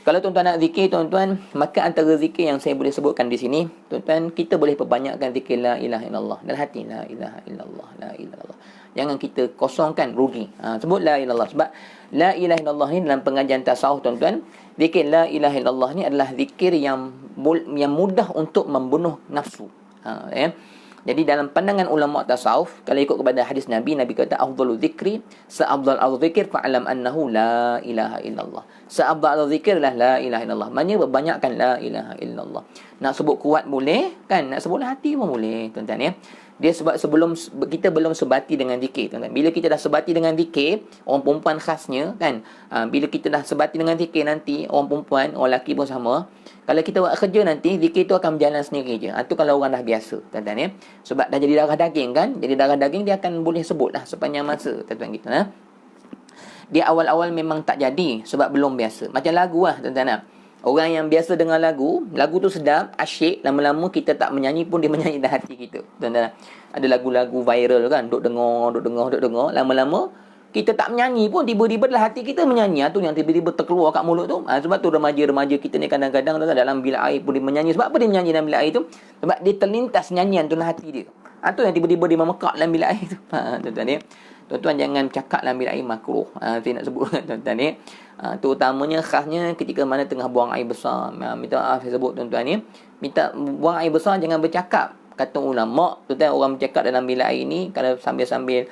Kalau tuan-tuan nak zikir, tuan-tuan, maka antara zikir yang saya boleh sebutkan di sini, tuan-tuan, kita boleh perbanyakkan zikir la ilaha illallah dalam hati. La ilaha illallah, la ilaha illallah. Jangan kita kosongkan, rugi. Sebut la ilaha illallah. Sebab la ilaha illallah ni dalam pengajian tasawuf, tuan-tuan, zikir la ilaha illallah ni adalah zikir yang mudah untuk membunuh nafsu. Ya. Jadi dalam pandangan ulama tasawuf, kalau ikut kepada hadis Nabi, Nabi kata afdalu zikri, seafdal al-zikir fa'lam annahu la ilaha illallah. Seafdal al-zikir lah la ilaha illallah. Maknanya berbanyakkan la ilaha illallah. Nak sebut kuat boleh kan, nak sebut hati pun boleh, tuan-tuan ya. Dia sebab sebelum kita belum sebati dengan zikir, tuan-tuan. Bila kita dah sebati dengan zikir, orang perempuan khasnya kan, bila kita dah sebati dengan zikir nanti, orang perempuan, orang lelaki pun sama. Kalau kita buat kerja nanti, zikir tu akan berjalan sendiri je. Itu kalau orang dah biasa, tuan-tuan ya. Sebab dah jadi darah daging kan. Jadi darah daging dia akan boleh sebut lah sepanjang masa, tuan-tuan kita. Dia awal-awal memang tak jadi sebab belum biasa. Macam lagu lah, tuan-tuan. Orang yang biasa dengar lagu tu sedap, asyik, lama-lama kita tak menyanyi pun dia menyanyi dalam hati kita. Tuan-tuan, ada lagu-lagu viral kan, duk dengar, lama-lama kita tak menyanyi pun, tiba-tiba dalam hati kita menyanyi. Tu yang tiba-tiba terkeluar kat mulut tu. Sebab tu remaja-remaja kita ni kadang-kadang dalam bilik air pun dia menyanyi. Sebab apa dia menyanyi dalam bilik air tu? Sebab dia terlintas nyanyian tu dalam hati dia. Tu yang tiba-tiba dia memekak dalam bilik air tu. Tuan-tuan ni, tuan-tuan jangan cakap dalam bilik air makruh. Saya nak sebut tuan-tuan ni. Terutamanya khasnya ketika mana tengah buang air besar. Minta maaf saya sebut tuan-tuan ni. Minta buang air besar jangan bercakap. Kata ulama, tuan-tuan, orang bercakap dalam bilik air ni kalau sambil-sambil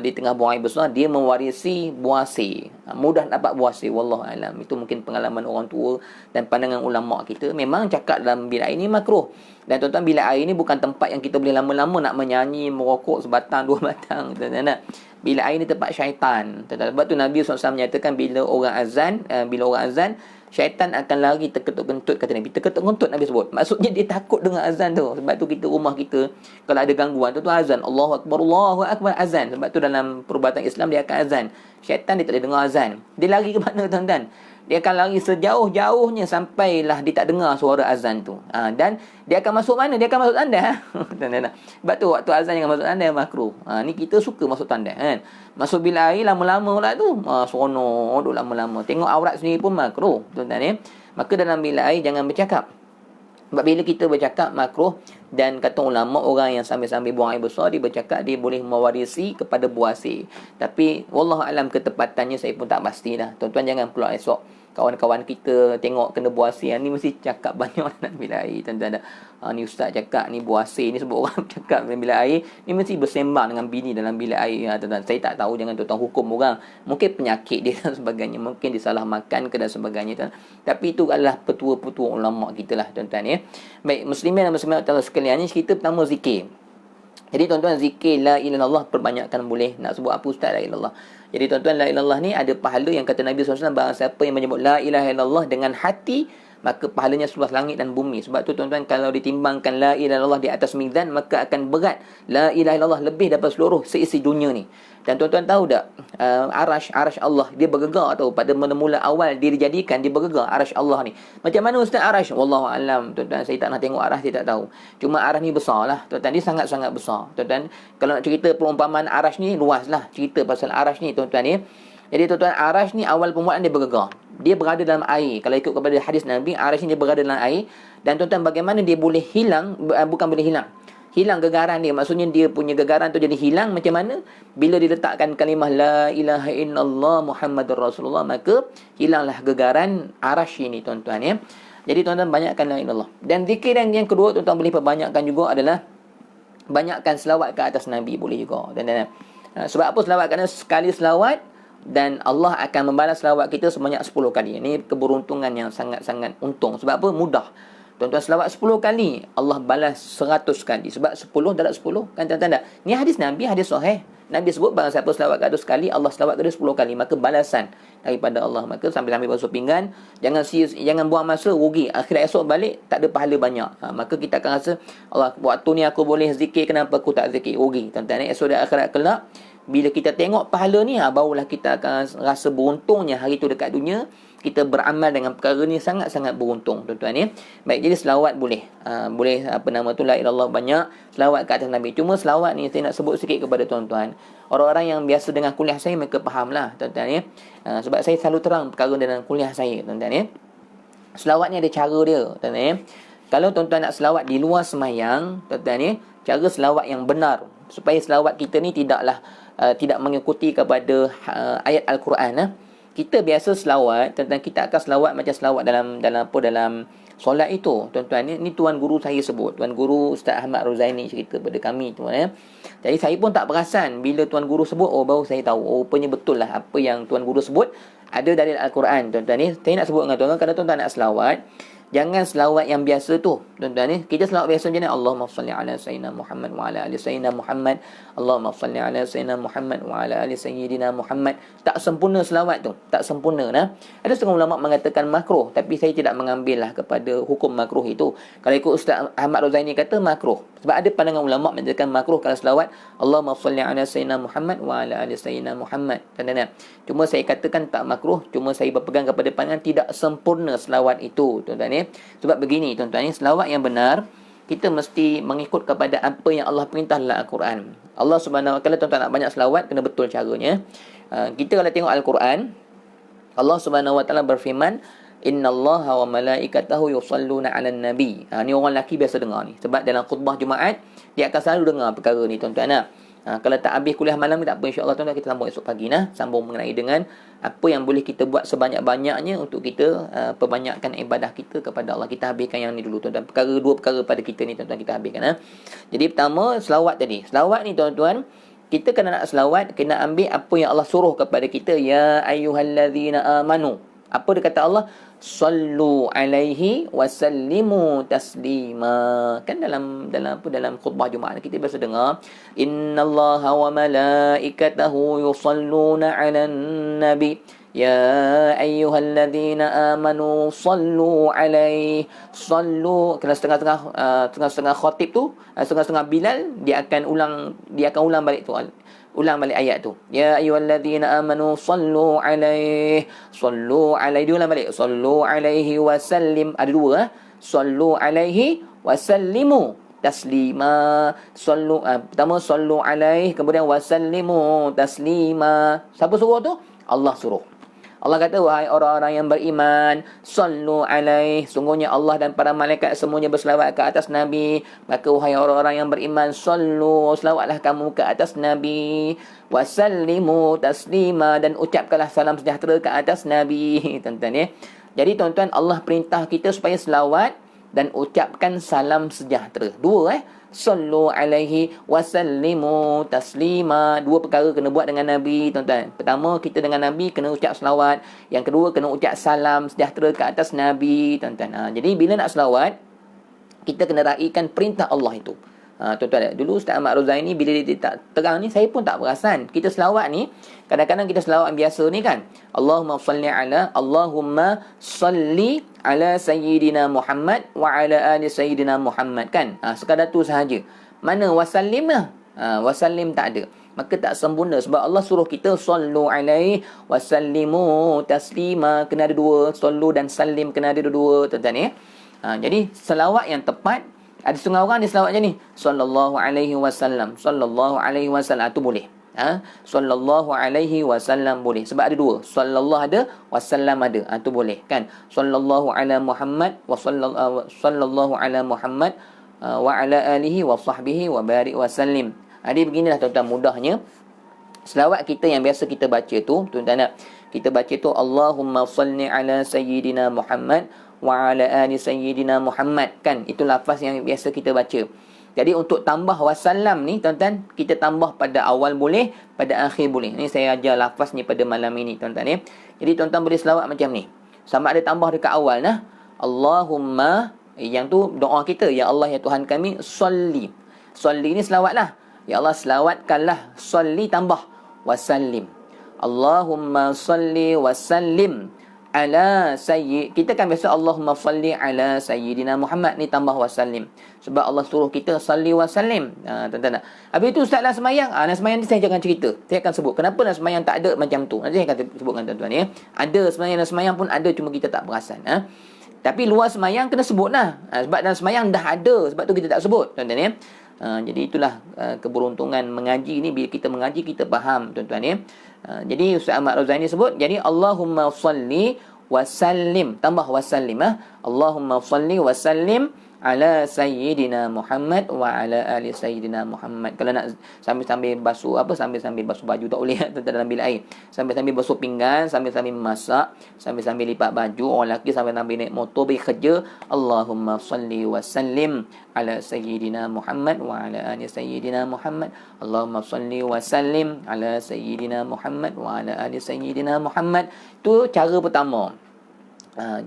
di tengah buang air besar, dia mewarisi buasi. Mudah dapat buasi, wallahu alam. Itu mungkin pengalaman orang tua dan pandangan ulama kita. Memang cakap dalam bilik air ni makruh. Dan tuan-tuan, bilik air ni bukan tempat yang kita boleh lama-lama nak menyanyi, merokok sebatang, dua batang, tuan-tuan. Bilik air ni tempat syaitan. Sebab tu Nabi SAW menyatakan bila orang azan, syaitan akan lari terketuk-kentut, kata Nabi. Terketuk-kentut Nabi sebut. Maksudnya dia takut dengan azan tu. Sebab tu rumah kita kalau ada gangguan tu azan. Allahu Akbar, azan. Sebab tu dalam perubatan Islam dia akan azan. Syaitan dia tak boleh dengar azan. Dia lari ke mana, tuan-tuan? Dia akan lari sejauh-jauhnya sampailah dia tak dengar suara azan tu. Dan dia akan masuk mana? Dia akan masuk tandas. Sebab tu waktu azan jangan masuk tandas, makruh. Ni kita suka masuk tandas kan. Masuk bilik air lama-lama pula tu. Seronok duduk lama-lama. Tengok aurat sendiri pun makruh, tuan-tuan ya. Maka dalam bilik air jangan bercakap. Sebab bila kita bercakap makruh, dan kata ulama orang yang sambil-sambil buang air besar dia bercakap, dia boleh mewarisi kepada buasi. Tapi wallahu alam ketepatannya saya pun tak pastilah. Tuan-tuan jangan keluar esok. kawan-kawan kita tengok kena buasi, ni mesti cakap banyak nak bila air. Tuan-tuan, ni ustaz cakap ni buasi, ni sebut orang cakap dalam bilik air, ni mesti bersembang dengan bini dalam bilik air. Tuan-tuan, saya tak tahu, jangan tuan-tuan hukum orang. Mungkin penyakit dia dan sebagainya, mungkin dia salah makan ke dan sebagainya, tuan. Tapi itu adalah petua-petua ulama kita lah, tuan-tuan ya. Baik, muslimin dan muslimat sekalian, ni cerita pertama zikir. Jadi tuan-tuan, zikir la ilaha illallah perbanyakkan boleh. Nak sebut apa ustaz, la ilaha illallah. Jadi tuan-tuan, la ilaha illallah ni ada pahala yang kata Nabi SAW, barang siapa yang menyebut la ilaha illallah dengan hati, maka pahalanya seluas langit dan bumi. Sebab tu tuan-tuan, kalau ditimbangkan la ilaha illallah di atas mizan, maka akan berat la ilaha illallah lebih daripada seluruh seisi dunia ni. Dan tuan-tuan tahu tak, arash Allah dia bergegar tau. Pada mula-mula awal dia dijadikan, dia bergegar arash Allah ni. Macam mana ustaz arash? Wallahu alam, tuan-tuan, saya tak nak tengok arash, saya tak tahu. Cuma arash ni besar lah, tuan-tuan, dia sangat-sangat besar. Tuan-tuan, kalau nak cerita perumpamaan arash ni luas lah, cerita pasal arash ni, tuan-tuan ya. Jadi tuan-tuan, arash ni awal permulaan dia bergegar. Dia berada dalam air. Kalau ikut kepada hadis Nabi, arash ni dia berada dalam air. Dan tuan-tuan, bagaimana dia boleh hilang, bukan boleh hilang, hilang gegaran dia. Maksudnya dia punya gegaran tu jadi hilang. Macam mana? Bila diletakkan kalimah la ilaha illallah Muhammadur Rasulullah, maka hilanglah gegaran arash ini, tuan-tuan ya. Jadi tuan-tuan, banyakkan la ilaha illallah. Dan zikir yang kedua tuan-tuan boleh perbanyakkan juga adalah banyakkan selawat ke atas Nabi, boleh juga. Dan sebab apa selawat? Kerana sekali selawat dan Allah akan membalas selawat kita sebanyak 10 kali. Ini keberuntungan yang sangat-sangat untung. Sebab apa? Mudah. Tuan-tuan, selawat 10 kali, Allah balas 100 kali. Sebab 10 dalam 10. Kan tuan-tuan tak? Ni hadis Nabi, hadis sahih. Nabi sebut barang siapa selawat ke atas sekali, Allah selawat ke dia 10 kali. Maka balasan daripada Allah. Maka sambil-sambil basuh pinggan, jangan buang masa, rugi. Akhirat esok balik, tak ada pahala banyak. Maka kita akan rasa, Allah, waktu ni aku boleh zikir, kenapa aku tak zikir? Rugi. Tuan-tuan, esok di akhirat kelak, bila kita tengok pahala ni, barulah kita akan rasa beruntungnya hari tu dekat dunia. Kita beramal dengan perkara ni sangat-sangat beruntung, tuan-tuan ya. Baik, jadi selawat boleh. Boleh la ilaha illallah banyak, selawat ke atas Nabi. Cuma selawat ni saya nak sebut sikit kepada tuan-tuan. Orang-orang yang biasa dengan kuliah saya, mereka fahamlah, tuan-tuan ya. Sebab saya selalu terang perkara dalam kuliah saya, tuan-tuan ya. Selawat ni ada cara dia, tuan-tuan ya. Kalau tuan-tuan nak selawat di luar semayang, tuan-tuan ya, cara selawat yang benar supaya selawat kita ni tidaklah tidak mengikuti kepada ayat Al-Quran. Kita biasa selawat, tuan-tuan, kita akan selawat macam selawat dalam solat itu, tuan-tuan. Ni tuan guru saya sebut, tuan guru Ustaz Ahmad Rozaini cerita pada kami, tuan ya. Jadi saya pun tak perasan, bila tuan guru sebut, baru saya tahu, rupanya betul lah apa yang tuan guru sebut ada dari Al-Quran, tuan-tuan ni. Saya nak sebut dengan tuan-tuan, kalau tuan-tuan nak selawat, jangan selawat yang biasa tu, tuan-tuan ni. Kita selawat biasa macam ni, Allahumma salli ala sayyidina Muhammad wa ala ali sayyidina Muhammad, Allahumma salli ala sayyidina Muhammad wa ala ali sayyidina Muhammad. Tak sempurna selawat tu, tak sempurna nah. Ada setengah ulama mengatakan makruh, tapi saya tidak mengambil lah kepada hukum makruh itu. Kalau ikut Ustaz Ahmad Rozaini kata makruh, sebab ada pandangan ulama mengatakan makruh kalau selawat Allahumma salli ala sayyidina Muhammad wa ala ali sayyidina Muhammad, tuan-tuan. Cuma saya katakan tak makruh, cuma saya berpegang kepada pandangan tidak sempurna selawat itu, tuan-tuan ya. Sebab begini, tuan-tuan ya, selawat yang benar kita mesti mengikut kepada apa yang Allah perintah dalam Al-Quran. Allah Subhanahu wa taala, tuan-tuan nak banyak selawat kena betul caranya. Kita kalau tengok Al-Quran, Allah Subhanahu wa taala berfirman, innallaha wa malaikatahu yusalluna 'alan nabi. Ni orang lelaki biasa dengar ni. Sebab dalam khutbah Jumaat dia akan selalu dengar perkara ni, tuan-tuan. Kalau tak habis kuliah malam ni tak apa, insya-Allah tuan-tuan kita sambung esok pagi sambung mengenai dengan apa yang boleh kita buat sebanyak-banyaknya untuk kita perbanyakkan ibadah kita kepada Allah. Kita habiskan yang ni dulu, tuan-tuan. Dua perkara pada kita ni, tuan-tuan, kita habiskan. Jadi pertama, selawat tadi. Selawat ni, tuan-tuan, kita kena nak selawat, kena ambil apa yang Allah suruh kepada kita. Ya ayyuhallazina amanu. Apa dia kata Allah? Sallu alaihi wasallimu taslima. Kan dalam khutbah Jumaat kita biasa dengar, innallaha wa malaikatahu yusalluna 'alan nabi ya ayyuhalladzina amanu sallu alaihi. Sallu, kena setengah khatib tu, setengah Bilal dia akan ulang balik tu. Ulang balik ayat tu. Ya ayyuhalladzina amanu sallu alaihi. Sallu alaihi, diulang balik. Sallu alaihi wasallim. Ada dua. Sallu alaihi wasallimu taslima. Pertama sallu alaihi, kemudian wasallimu taslima. Siapa suruh tu? Allah suruh. Allah kata, wahai orang-orang yang beriman, sallu alaih, sungguhnya Allah dan para malaikat semuanya berselawat ke atas Nabi. Maka wahai orang-orang yang beriman, sallu, selawatlah kamu ke atas Nabi. Wasallimu taslima, dan ucapkanlah salam sejahtera ke atas Nabi. Tuan-tuan ya. Jadi tuan-tuan, Allah perintah kita supaya selawat dan ucapkan salam sejahtera. Dua sallu alaihi wasallimu taslima. Dua perkara kena buat dengan Nabi, tuan-tuan. Pertama, kita dengan Nabi kena ucap selawat. Yang kedua, kena ucap salam sejahtera ke atas Nabi, tuan-tuan. Jadi bila nak selawat, kita kena raikan perintah Allah itu. Tuan-tuan, dulu Ustaz Ahmad Rozaini bila dia tak terang ni, saya pun tak perasan. Kita selawat ni, kadang-kadang kita selawat biasa ni kan, Allahumma salli ala sayyidina Muhammad wa ala ali sayyidina Muhammad kan. Sekadar tu sahaja. Mana wasallim lah? Wasallim tak ada. Maka tak sempurna, sebab Allah suruh kita sallu alaihi wasallimu taslima. Kena ada dua, sallu dan salim kena ada dua, tuan-tuan ya. Jadi selawat yang tepat, ada setengah orang dia selawat macam ni, sallallahu alaihi wasallam, sallallahu alaihi wasallam, tu boleh. Sallallahu alaihi wasallam boleh, sebab ada dua, sallallahu ada, wasallam ada, tu boleh kan. Sallallahu ala Muhammad wa sallallahu ala Muhammad wa ala alihi wa sahbihi wa barik wa sallim. Jadi beginilah tuan-tuan mudahnya selawat kita yang biasa kita baca tu, tuan-tuan. Kita baca tu Allahumma salli ala sayyidina Muhammad wa ala ali sayyidina Muhammad kan. Itu lafaz yang biasa kita baca. Jadi untuk tambah wasallam ni tuan-tuan, kita tambah pada awal boleh, pada akhir boleh. Ni saya ajar lafaz ni pada malam ini tuan-tuan ya. Jadi tuan-tuan boleh selawat macam ni. Sama ada tambah dekat awal nah. Allahumma, yang tu doa kita, ya Allah ya Tuhan kami, salli. Salli ni selawatlah. Ya Allah selawatkanlah, salli tambah wasallim. Allahumma salli wasallim ala sayyid. Kita kan biasa Allahumma salli ala sayyidina Muhammad, ni tambah wasallim. Sebab Allah suruh kita salli wasallim. Tuan-tuan. Habis itu ustaz lah semayang. Nak semayang ni saya jangan cerita. Saya akan sebut kenapa nak semayang tak ada macam tu. Nanti saya akan sebutkan tuan-tuan ya. Ada semayang pun ada, cuma kita tak perasan. Tapi luar semayang kena sebut lah. Sebab dalam semayang dah ada, sebab tu kita tak sebut, tuan-tuan ya. Jadi itulah keberuntungan mengaji ni. Bila kita mengaji, kita faham, tuan-tuan ya. Jadi Ustaz Ahmad Rozaini sebut, jadi Allahumma salli wasallim, tambah wasallim. Allahumma salli wasallim ala sayyidina Muhammad wa ala ali sayyidina Muhammad. Kalau nak sambil-sambil basuh sambil-sambil basuh baju tak boleh dalam bilik air. Sambil-sambil basuh pinggan, sambil-sambil masak, sambil-sambil lipat baju, orang lelaki sambil-sambil naik motor pergi kerja, Allahumma salli wa sallim ala sayyidina Muhammad wa ala ali sayyidina Muhammad. Allahumma salli wa sallim ala sayyidina Muhammad wa ala ali sayyidina Muhammad. Tu cara pertama.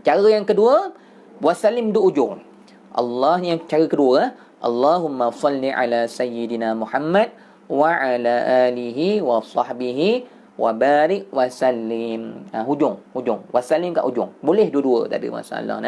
Cara yang kedua, wasallim di ujung. Allah ni yang cara kedua. Allahumma salli ala sayyidina Muhammad wa ala alihi wa sahbihi wa barik wa sallim. Hujung. Wasallim kat ujung. Boleh dua-dua, tak ada masalah.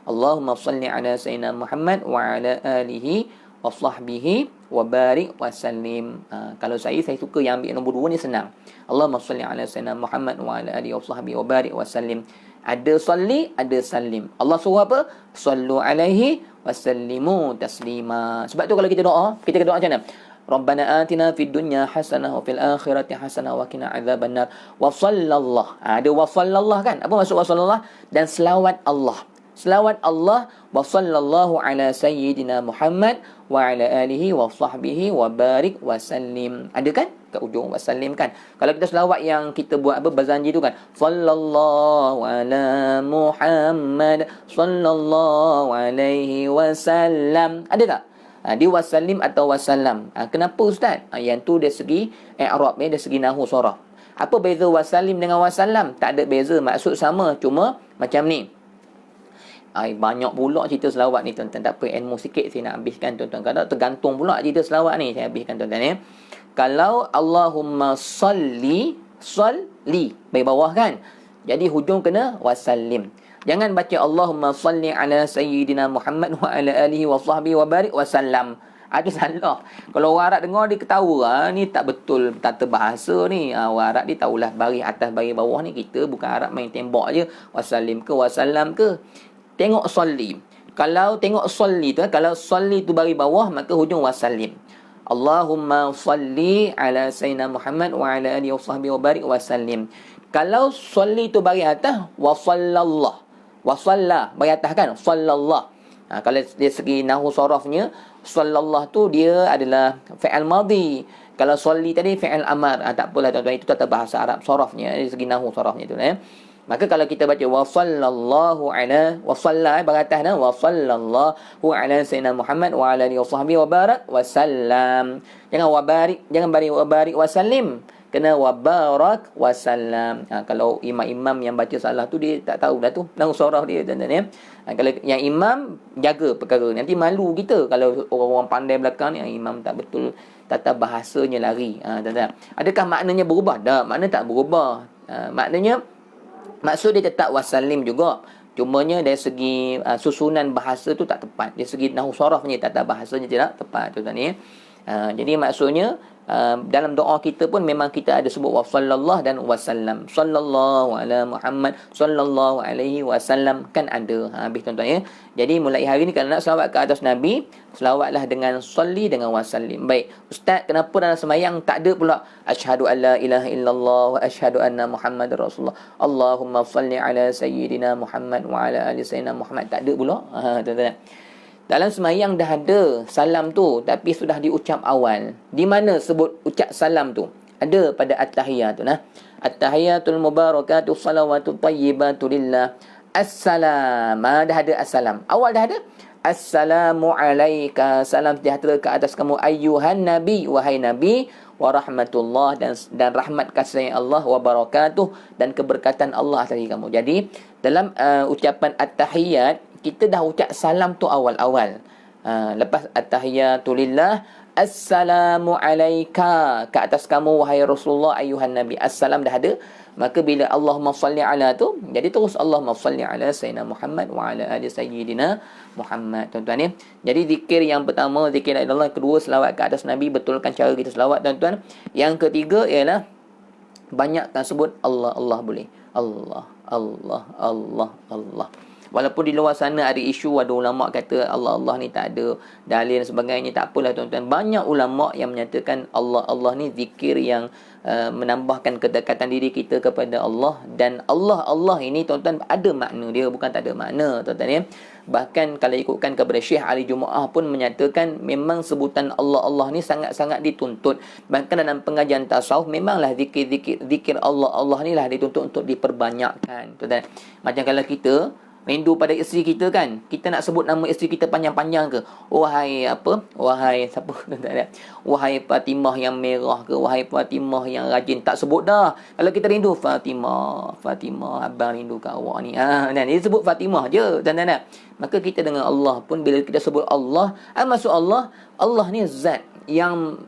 Allahumma salli ala sayyidina Muhammad wa ala alihi wa sahbihi wa barik wa sallim. Kalau saya suka yang ambil nombor 2 ni senang. Allahumma salli ala sayyidina Muhammad wa ala alihi wa sahbihi wa barik wa sallim. Ada salli, ada salim. Allah suruh apa? Sallu alaihi wasallimu taslima. Sebab tu kalau kita doa macam mana? Rabbana atina fid dunya hasanah wa fil akhirati hasanah wa qina adzabannar. Wa sallallahu. Ada wa sallallahu kan? Apa maksud wa sallallahu? Dan selawat Allah. Selawat Allah wa sallallahu ala sayyidina Muhammad wa ala alihi wa sahbihi wa barik wa sallim. Ada kan? Kat ujung wasallim kan. Kalau kita selawat yang kita buat bazanji tu kan, sallallahu ala Muhammad sallallahu alaihi wasallam. Ada tak? Dia wasallim atau wasallam. Kenapa ustaz? Yang tu dari segi i'rab dari segi nahwu surah. Apa beza wasallim dengan wasallam? Tak ada beza, maksud sama, cuma macam ni. Banyak pula cerita selawat ni tuan-tuan. Tak apa, ilmu sikit saya nak habiskan tuan-tuan. Kadang tergantung pula cerita selawat ni, saya habiskan tuan-tuan ya. Kalau Allahumma salli bagi bawah kan, jadi hujung kena wasallim. Jangan baca Allahumma salli ala sayyidina Muhammad wa ala alihi wa sahbihi wa barik wasallam. Ada salah. Kalau orang Arab dengar dia ketawa, ni tak betul tata bahasa ni. Orang Arab dia tahulah baris atas baris bawah ni. Kita bukan Arab main tembak je wasallim ke wasallam ke. Tengok salli. Kalau tengok salli tu, kalau salli tu baris bawah, maka hujung wasallim. Allahumma salli ala sayyidina Muhammad wa ala alihi wa sahbihi wa barik wa sallim. Kalau solli tu bagi atas, wa sallallah. Wa salla bagi atas kan, sallallah. Kalau dari segi nahwu sarafnya, sallallah tu dia adalah fi'il madhi. Kalau solli tadi fi'il amar. Tak apalah tuan-tuan, itu tata bahasa Arab sarafnya, dari segi nahwu sarafnya tu. Maka kalau kita baca wa sallallahu ala wa salla bagi atas wa sallallahu ala sayyidina Muhammad wa ala alihi wasahbihi wa barak wa sallam. Jangan wa barik, jangan wa barik wa sallim. Kena wa barak wa sallam. Kalau imam-imam yang baca salah tu dia tak tahu dah tu nahwu saraf dia tuan-tuan kalau yang imam jaga perkara nanti malu kita kalau orang-orang pandai belakang yang imam tak betul tata bahasanya lari. Tuan-tuan, adakah maknanya berubah? Tak, makna tak berubah. Maknanya maksud dia tetap wasallim juga. Cumanya dari segi susunan bahasa tu tak tepat. Dari segi nahwu sarafnya tata bahasanya tidak tepat tuan-tuan jadi maksudnya dalam doa kita pun memang kita ada sebut wa sallallahu dan wasallam. Sallallahu ala Muhammad, sallallahu alaihi wasallam kan ada. Habis tuan-tuan Jadi mulai hari ni kalau nak selawat ke atas Nabi, selawatlah dengan salli dengan wasallim. Baik, ustaz, kenapa dalam sembahyang tak ada pula asyhadu alla ilaha illallah wa asyhadu anna Muhammadar Rasulullah. Allahumma salli ala sayyidina Muhammad wa ala ali sayyidina Muhammad. Tak ada pula. Tuan-tuan. Dalam sembahyang dah ada salam tu, tapi sudah diucap awal. Di mana sebut ucap salam tu? Ada pada at-tahiyat tu At-tahiyatul mubarakatuh salawatu tayyibatu lillah. Assalam. Dah ada assalam. Awal dah ada. Assalamu alaika. Salam sejahtera ke atas kamu ayyuhan nabi, wahai nabi, wa rahmatullah dan rahmat kasih Allah, wa barakatuh dan keberkatan Allah atas kamu. Jadi dalam ucapan at-tahiyat kita dah ucap salam tu awal-awal. Lepas at-tahiyatu lillah, assalamu alaika ke atas kamu wahai Rasulullah ayyuhan nabi. Assalam dah ada. Maka bila Allahumma salli ala tu, jadi terus Allahumma salli ala sayyidina Muhammad wa ala ali sayyidina Muhammad. Tuan-tuan Jadi zikir yang pertama zikir la ilaha illallah, kedua selawat ke atas nabi, betulkan cara kita selawat tuan-tuan. Yang ketiga ialah banyakkan sebut Allah. Allah boleh. Allah, Allah, Allah, Allah. Walaupun di luar sana ada isu, ada ulama kata Allah ni tak ada dalil dan sebagainya, tak apalah tuan-tuan. Banyak ulama yang menyatakan Allah ni zikir yang menambahkan kedekatan diri kita kepada Allah. Dan Allah ini tuan-tuan ada makna dia, bukan tak ada makna tuan-tuan Bahkan kalau ikutkan kepada Syekh Ali Jumaah pun menyatakan memang sebutan Allah ni sangat-sangat dituntut. Bahkan dalam pengajian tasawuf memanglah zikir Allah ni lah dituntut untuk diperbanyakkan tuan-tuan. Macam kalau kita rindu pada isteri kita kan, kita nak sebut nama isteri kita panjang-panjang ke, wahai siapa wahai Fatimah yang merah ke, wahai Fatimah yang rajin, tak sebut dah. Kalau kita rindu Fatimah, abang rindu kat awak ni dan dia sebut Fatimah je tuan-tuan. Maka kita dengan Allah pun bila kita sebut Allah, maksud Allah ni zat yang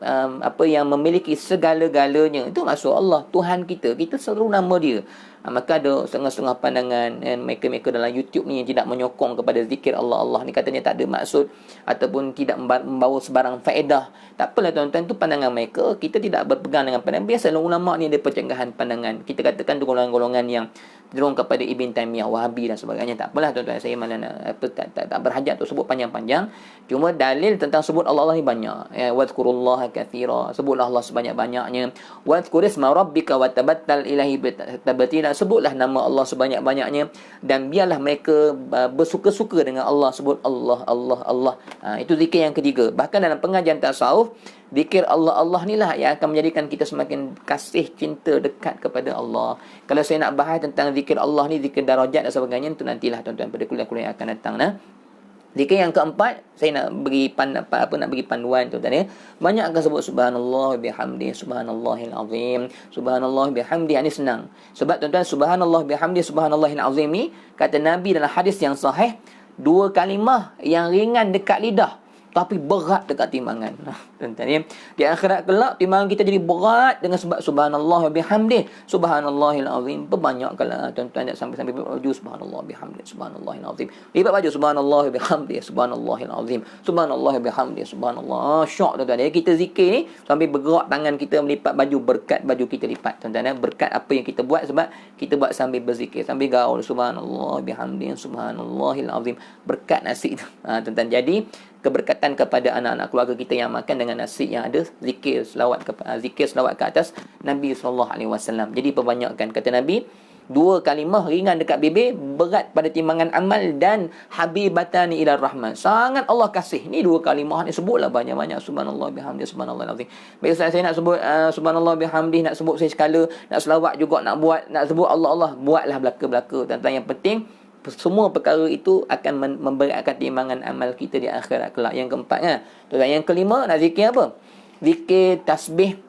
yang memiliki segala-galanya. Itu maksud Allah, Tuhan kita seru nama dia. Maka ada setengah-setengah pandangan mereka dalam YouTube ni yang tidak menyokong kepada zikir Allah ni, katanya tak ada maksud ataupun tidak membawa sebarang faedah. Tak apalah tuan-tuan, tu pandangan mereka. Kita tidak berpegang dengan pandangan. Biasalah ulama ni ada percenggahan pandangan. Kita katakan tu golongan-golongan yang cenderung kepada Ibn Taymiyah, Wahabi dan sebagainya. Tak apalah tuan-tuan, saya malah tak berhajat untuk sebut panjang-panjang. Cuma dalil tentang sebut Allah ni banyak. Wadhkurullaha katsira, sebutlah Allah sebanyak-banyaknya. Wadhkurisma rabbika wa tabattal ilahi tabtila, sebutlah nama Allah sebanyak-banyaknya dan biarlah mereka bersuka-suka dengan Allah, sebut Allah. Itu zikir yang ketiga. Bahkan dalam pengajian tasawuf, zikir Allah ni lah yang akan menjadikan kita semakin kasih, cinta, dekat kepada Allah. Kalau saya nak bahas tentang zikir Allah ni, zikir darajat dan sebagainya, itu nantilah tuan-tuan pada kuliah-kuliah yang akan datang. Zikir yang keempat, saya nak beri panduan tuan-tuan Banyakkan sebut subhanallah bihamdi, subhanallahil azim, subhanallah bihamdi. Ini senang. Sebab tuan-tuan, subhanallah bihamdi, subhanallahil azim ni kata Nabi dalam hadis yang sahih, dua kalimah yang ringan dekat lidah tapi berat dekat timbangan. Tuan-tuan di akhirat kelak timbangan kita jadi berat dengan sebab subhanallah wa bihamdi, subhanallahil azim. Perbanyakkanlah tuan-tuan, sampai baju subhanallah bihamdi, subhanallahil azim. Lipat baju subhanallah wa bihamdi, subhanallahil azim, subhanallah wa bihamdi, subhanallah. Syok tuan-tuan kita zikir ni sambil bergerak tangan kita melipat baju, berkat baju kita lipat tuan-tuan berkat apa yang kita buat, sebab kita buat sambil berzikir, sambil gaul subhanallah bihamdi, subhanallahil azim. Berkat nasi tu tuan-tuan. Jadi keberkatan kepada anak-anak keluarga kita yang makan dengan nasi yang ada zikir selawat ke atas Nabi SAW. Jadi perbanyakkan, kata Nabi, 2 kalimah ringan dekat bibir, berat pada timbangan amal, dan habibatani ila rahman, sangat Allah kasih. Ni 2 kalimah ni sebutlah banyak-banyak, subhanallah bihamdi, subhanallah azim. Baik, saya nak sebut subhanallah bihamdi, nak sebut saya sekala, nak selawat juga, nak sebut Allah Allah, buatlah belaka-belaka. Tentang yang penting, semua perkara itu akan memberatkan timbangan amal kita di akhirat kelak. Yang keempat kan. Yang kelima, nak zikir apa? Zikir tasbih,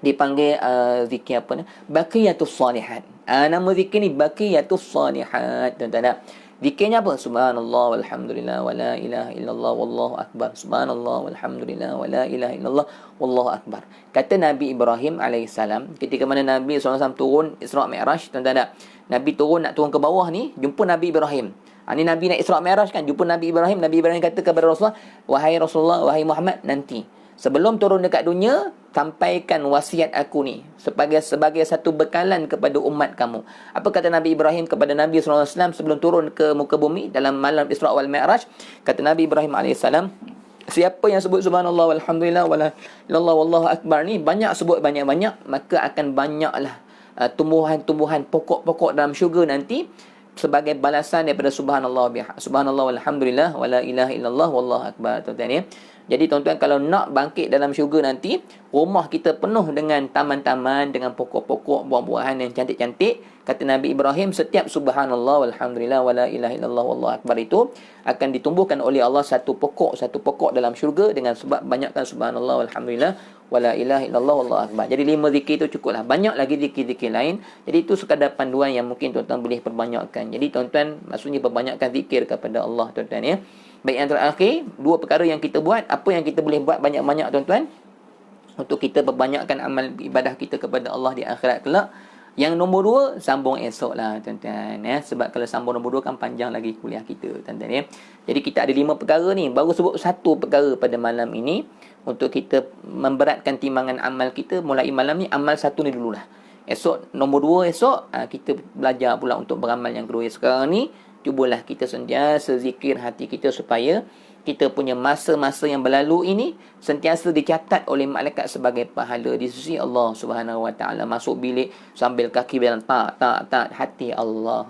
dipanggil zikir apa ni? Baqiyatus Salihat. Nama zikir ni Baqiyatus Salihat. Tuan-tuan, zikirnya apa? Subhanallah walhamdulillah wala ilaha illallah wallahu akbar. Subhanallah walhamdulillah wala ilaha illallah wallahu akbar. Kata Nabi Ibrahim alaihissalam, ketika mana Nabi SAW turun Isra' Mi'raj, tuan-tuan, Nabi nak turun ke bawah ni, jumpa Nabi Ibrahim. Ni Nabi naik Isra' Mi'raj kan, jumpa Nabi Ibrahim. Nabi Ibrahim kata kepada Rasulullah, wahai Rasulullah, wahai Muhammad, nanti sebelum turun dekat dunia, sampaikan wasiat aku ni sebagai satu bekalan kepada umat kamu. Apa kata Nabi Ibrahim kepada Nabi SAW sebelum turun ke muka bumi dalam malam Isra' wal Mi'raj? Kata Nabi Ibrahim AS, siapa yang sebut subhanallah walhamdulillah wala ilallah wallahu akbar ni, banyak sebut banyak-banyak, maka akan banyaklah tumbuhan-tumbuhan pokok-pokok dalam syurga nanti sebagai balasan daripada subhanallah walhamdulillah wala ilaha illallah wallahu akbar. Tuan-tuan ya. Jadi tuan-tuan, kalau nak bangkit dalam syurga nanti, rumah kita penuh dengan taman-taman, dengan pokok-pokok, buah-buahan yang cantik-cantik. Kata Nabi Ibrahim, setiap subhanallah walhamdulillah wala ilaha illallah wallahu akbar itu akan ditumbuhkan oleh Allah satu pokok dalam syurga dengan sebab banyakkan subhanallah walhamdulillah wala ilaha illallah wallahu akbar. Jadi 5 zikir itu cukuplah. Banyak lagi zikir-zikir lain. Jadi itu sekadar panduan yang mungkin tuan-tuan boleh perbanyakkan. Jadi tuan-tuan, maksudnya perbanyakkan zikir kepada Allah, tuan-tuan ya. Baik, yang terakhir, 2 perkara yang kita buat. Apa yang kita boleh buat banyak-banyak, tuan-tuan, untuk kita perbanyakkan amal ibadah kita kepada Allah di akhirat kelak. Yang nombor 2, sambung esok lah, tuan-tuan ya. Sebab kalau sambung nombor 2 kan panjang lagi kuliah kita, tuan-tuan ya. Jadi kita ada 5 perkara ni. Baru sebut 1 perkara pada malam ini untuk kita memberatkan timbangan amal kita. Mulai malam ni, amal 1 ni dululah. Esok, nombor 2 esok, kita belajar pula untuk beramal yang kedua. Sekarang ni, cubalah kita sentiasa zikir hati kita supaya kita punya masa-masa yang berlalu ini sentiasa dicatat oleh malaikat sebagai pahala di sisi Allah Subhanahu Wa Taala. Masuk bilik sambil kaki berjalan tak hati Allah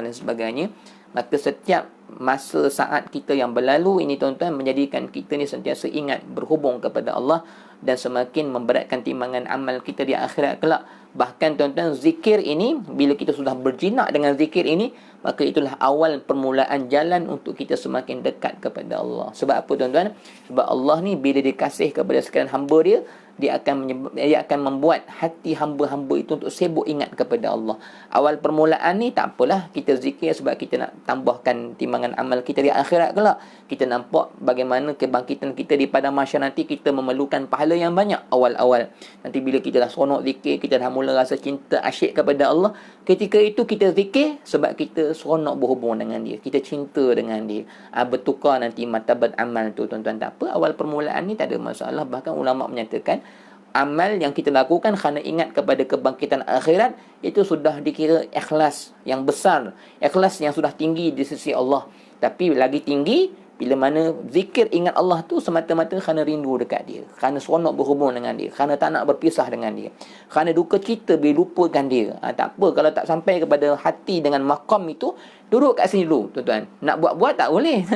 dan sebagainya. Maka setiap masa saat kita yang berlalu ini, tuan-tuan, menjadikan kita ni sentiasa ingat berhubung kepada Allah dan semakin memberatkan timbangan amal kita di akhirat kelak. Bahkan tuan-tuan, zikir ini, bila kita sudah berjinak dengan zikir ini, maka itulah awal permulaan jalan untuk kita semakin dekat kepada Allah. Sebab apa, tuan-tuan? Sebab Allah ni bila dia kasih kepada sekalian hamba dia, dia akan membuat hati hamba-hamba itu untuk sibuk ingat kepada Allah. Awal permulaan ni tak apalah, kita zikir sebab kita nak tambahkan timbangan amal kita di akhirat kelak. Kita nampak bagaimana kebangkitan kita di padang mahsyar nanti, kita memerlukan pahala yang banyak awal-awal. Nanti bila kita dah seronok zikir, kita dah mula rasa cinta asyik kepada Allah, ketika itu kita zikir sebab kita seronok berhubung dengan dia, kita cinta dengan dia. Bertukar nanti martabat amal tu, tuan-tuan. Tak apa, awal permulaan ni tak ada masalah. Bahkan ulama menyatakan amal yang kita lakukan kerana ingat kepada kebangkitan akhirat, itu sudah dikira ikhlas yang besar, ikhlas yang sudah tinggi di sisi Allah. Tapi lagi tinggi bila mana zikir ingat Allah tu semata-mata kerana rindu dekat dia, kerana seronok berhubung dengan dia, kerana tak nak berpisah dengan dia, kerana duka cita bila lupakan dia. Tak apa kalau tak sampai kepada hati dengan maqam itu, duduk kat sini dulu, tuan-tuan. Nak buat-buat tak boleh.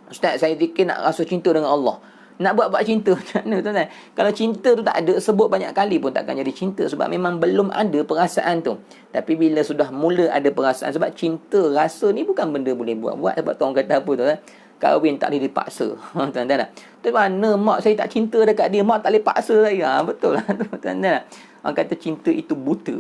Ustaz, saya zikir nak rasa cinta dengan Allah. Nak buat cinta macam mana, tuan-tuan? Kalau cinta tu tak ada, sebut banyak kali pun takkan jadi cinta, sebab memang belum ada perasaan tu. Tapi bila sudah mula ada perasaan, sebab cinta, rasa ni bukan benda boleh buat-buat. Sebab tu orang kata apa, tuan-tuan? Kahwin tak boleh dipaksa. Tuan-tuan, tu mana mak saya tak cinta dekat dia, mak tak boleh paksa saya. Betul lah, tuan-tuan. Orang kata cinta itu buta.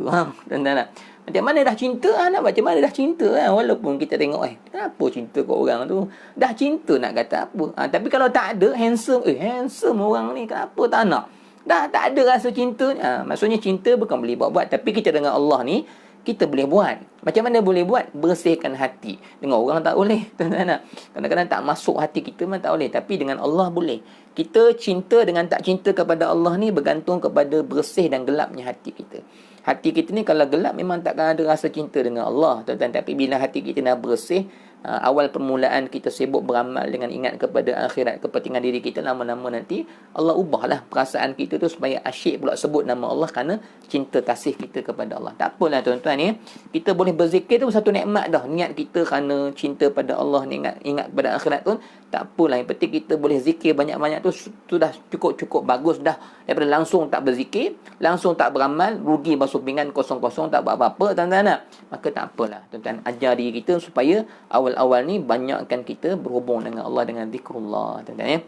Tuan-tuan, macam mana dah cinta, nak macam mana dah cinta, walaupun kita tengok kenapa cinta kat orang tu, dah cinta nak kata apa. Tapi kalau tak ada handsome orang ni, kenapa tak nak, dah tak ada rasa cinta. Maksudnya cinta bukan boleh buat-buat, tapi kita dengan Allah ni kita boleh buat. Macam mana boleh buat? Bersihkan hati. Dengan orang tak boleh, tuan-tuan. Kadang-kadang tak masuk hati kita memang tak boleh, tapi dengan Allah boleh. Kita cinta dengan tak cinta kepada Allah ni bergantung kepada bersih dan gelapnya hati kita. Hati kita ni kalau gelap memang takkan ada rasa cinta dengan Allah, tuan-tuan. Tapi bila hati kita dah bersih, awal permulaan kita sibuk beramal dengan ingat kepada akhirat, kepentingan diri kita, lama-lama nanti Allah ubahlah perasaan kita tu supaya asyik pula sebut nama Allah kerana cinta kasih kita kepada Allah. Tak apalah tuan-tuan ya. Kita boleh berzikir tu satu nikmat dah. Niat kita kerana cinta pada Allah, ingat pada akhirat tu, tak apalah. Yang penting kita boleh zikir banyak-banyak tu dah cukup bagus dah. Daripada langsung tak berzikir, langsung tak beramal, rugi basuh pinggan kosong-kosong, tak buat apa-apa tuan-tuan. Maka tak apalah tuan-tuan, ajar diri kita supaya awal-awal ni banyakkan kita berhubung dengan Allah dengan zikrullah tuan-tuan ya.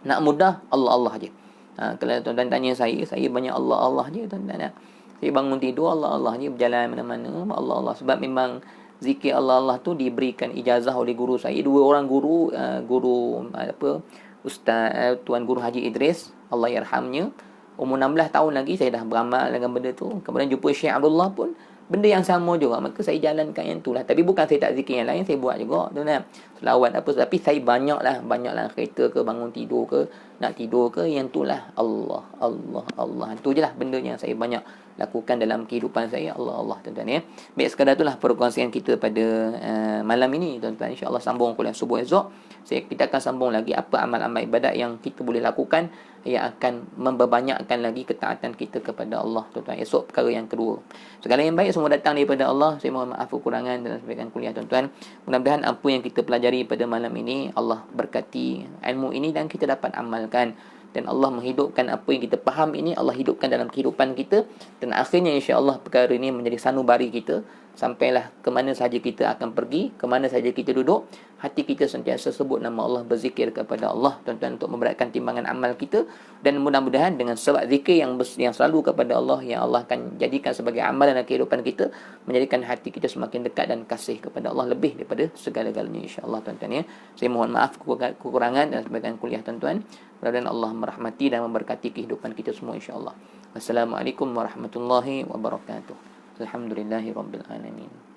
Nak mudah Allah je. Kalau tuan-tuan tanya saya banyak Allah je tuan-tuan. Saya bangun tidur Allah je, berjalan mana-mana Allah. Sebab memang zikir Allah tu diberikan ijazah oleh guru saya. Dua orang guru, Ustaz Tuan Guru Haji Idris, Allah yarhamnya. Umur 16 tahun lagi saya dah beramal dengan benda tu. Kemudian jumpa Syekh Abdullah pun benda yang sama juga. Maka saya jalankan yang tu lah. Tapi bukan saya tak zikir yang lain, saya buat juga tuan-tuan. Selawat apa, tapi saya banyaklah kereta ke, bangun tidur ke, nak tidur ke, yang tu lah Allah. Itu je lah benda yang saya banyak lakukan dalam kehidupan saya. Allah tuan-tuan ya. Baik, sekadar itulah perkongsian kita pada malam ini tuan-tuan. InsyaAllah sambung kuliah subuh esok. Kita akan sambung lagi apa amal-amal ibadat yang kita boleh lakukan yang akan memperbanyakkan lagi ketaatan kita kepada Allah tuan-tuan. Esok perkara yang kedua. Segala yang baik semua datang daripada Allah. Saya mohon maaf kekurangan dalam sebagian kuliah tuan-tuan. Mudah-mudahan apa yang kita pelajari pada malam ini Allah berkati ilmu ini dan kita dapat amalkan. Dan Allah menghidupkan apa yang kita faham ini, Allah hidupkan dalam kehidupan kita. Dan akhirnya insya-Allah perkara ini menjadi sanubari kita. Sampailah ke mana sahaja kita akan pergi, ke mana sahaja kita duduk, hati kita sentiasa sebut nama Allah, berzikir kepada Allah tuan-tuan, untuk memberatkan timbangan amal kita. Dan mudah-mudahan dengan sebab zikir yang selalu kepada Allah, yang Allah akan jadikan sebagai amalan dalam kehidupan kita, menjadikan hati kita semakin dekat dan kasih kepada Allah lebih daripada segala-galanya insya-Allah tuan-tuan ya. Saya mohon maaf kekurangan dan sebagian kuliah tuan-tuan. Mudah-mudahan Allah merahmati dan memberkati kehidupan kita semua insya-Allah. Wassalamualaikum warahmatullahi wabarakatuh. Alhamdulillahi rabbil alamin.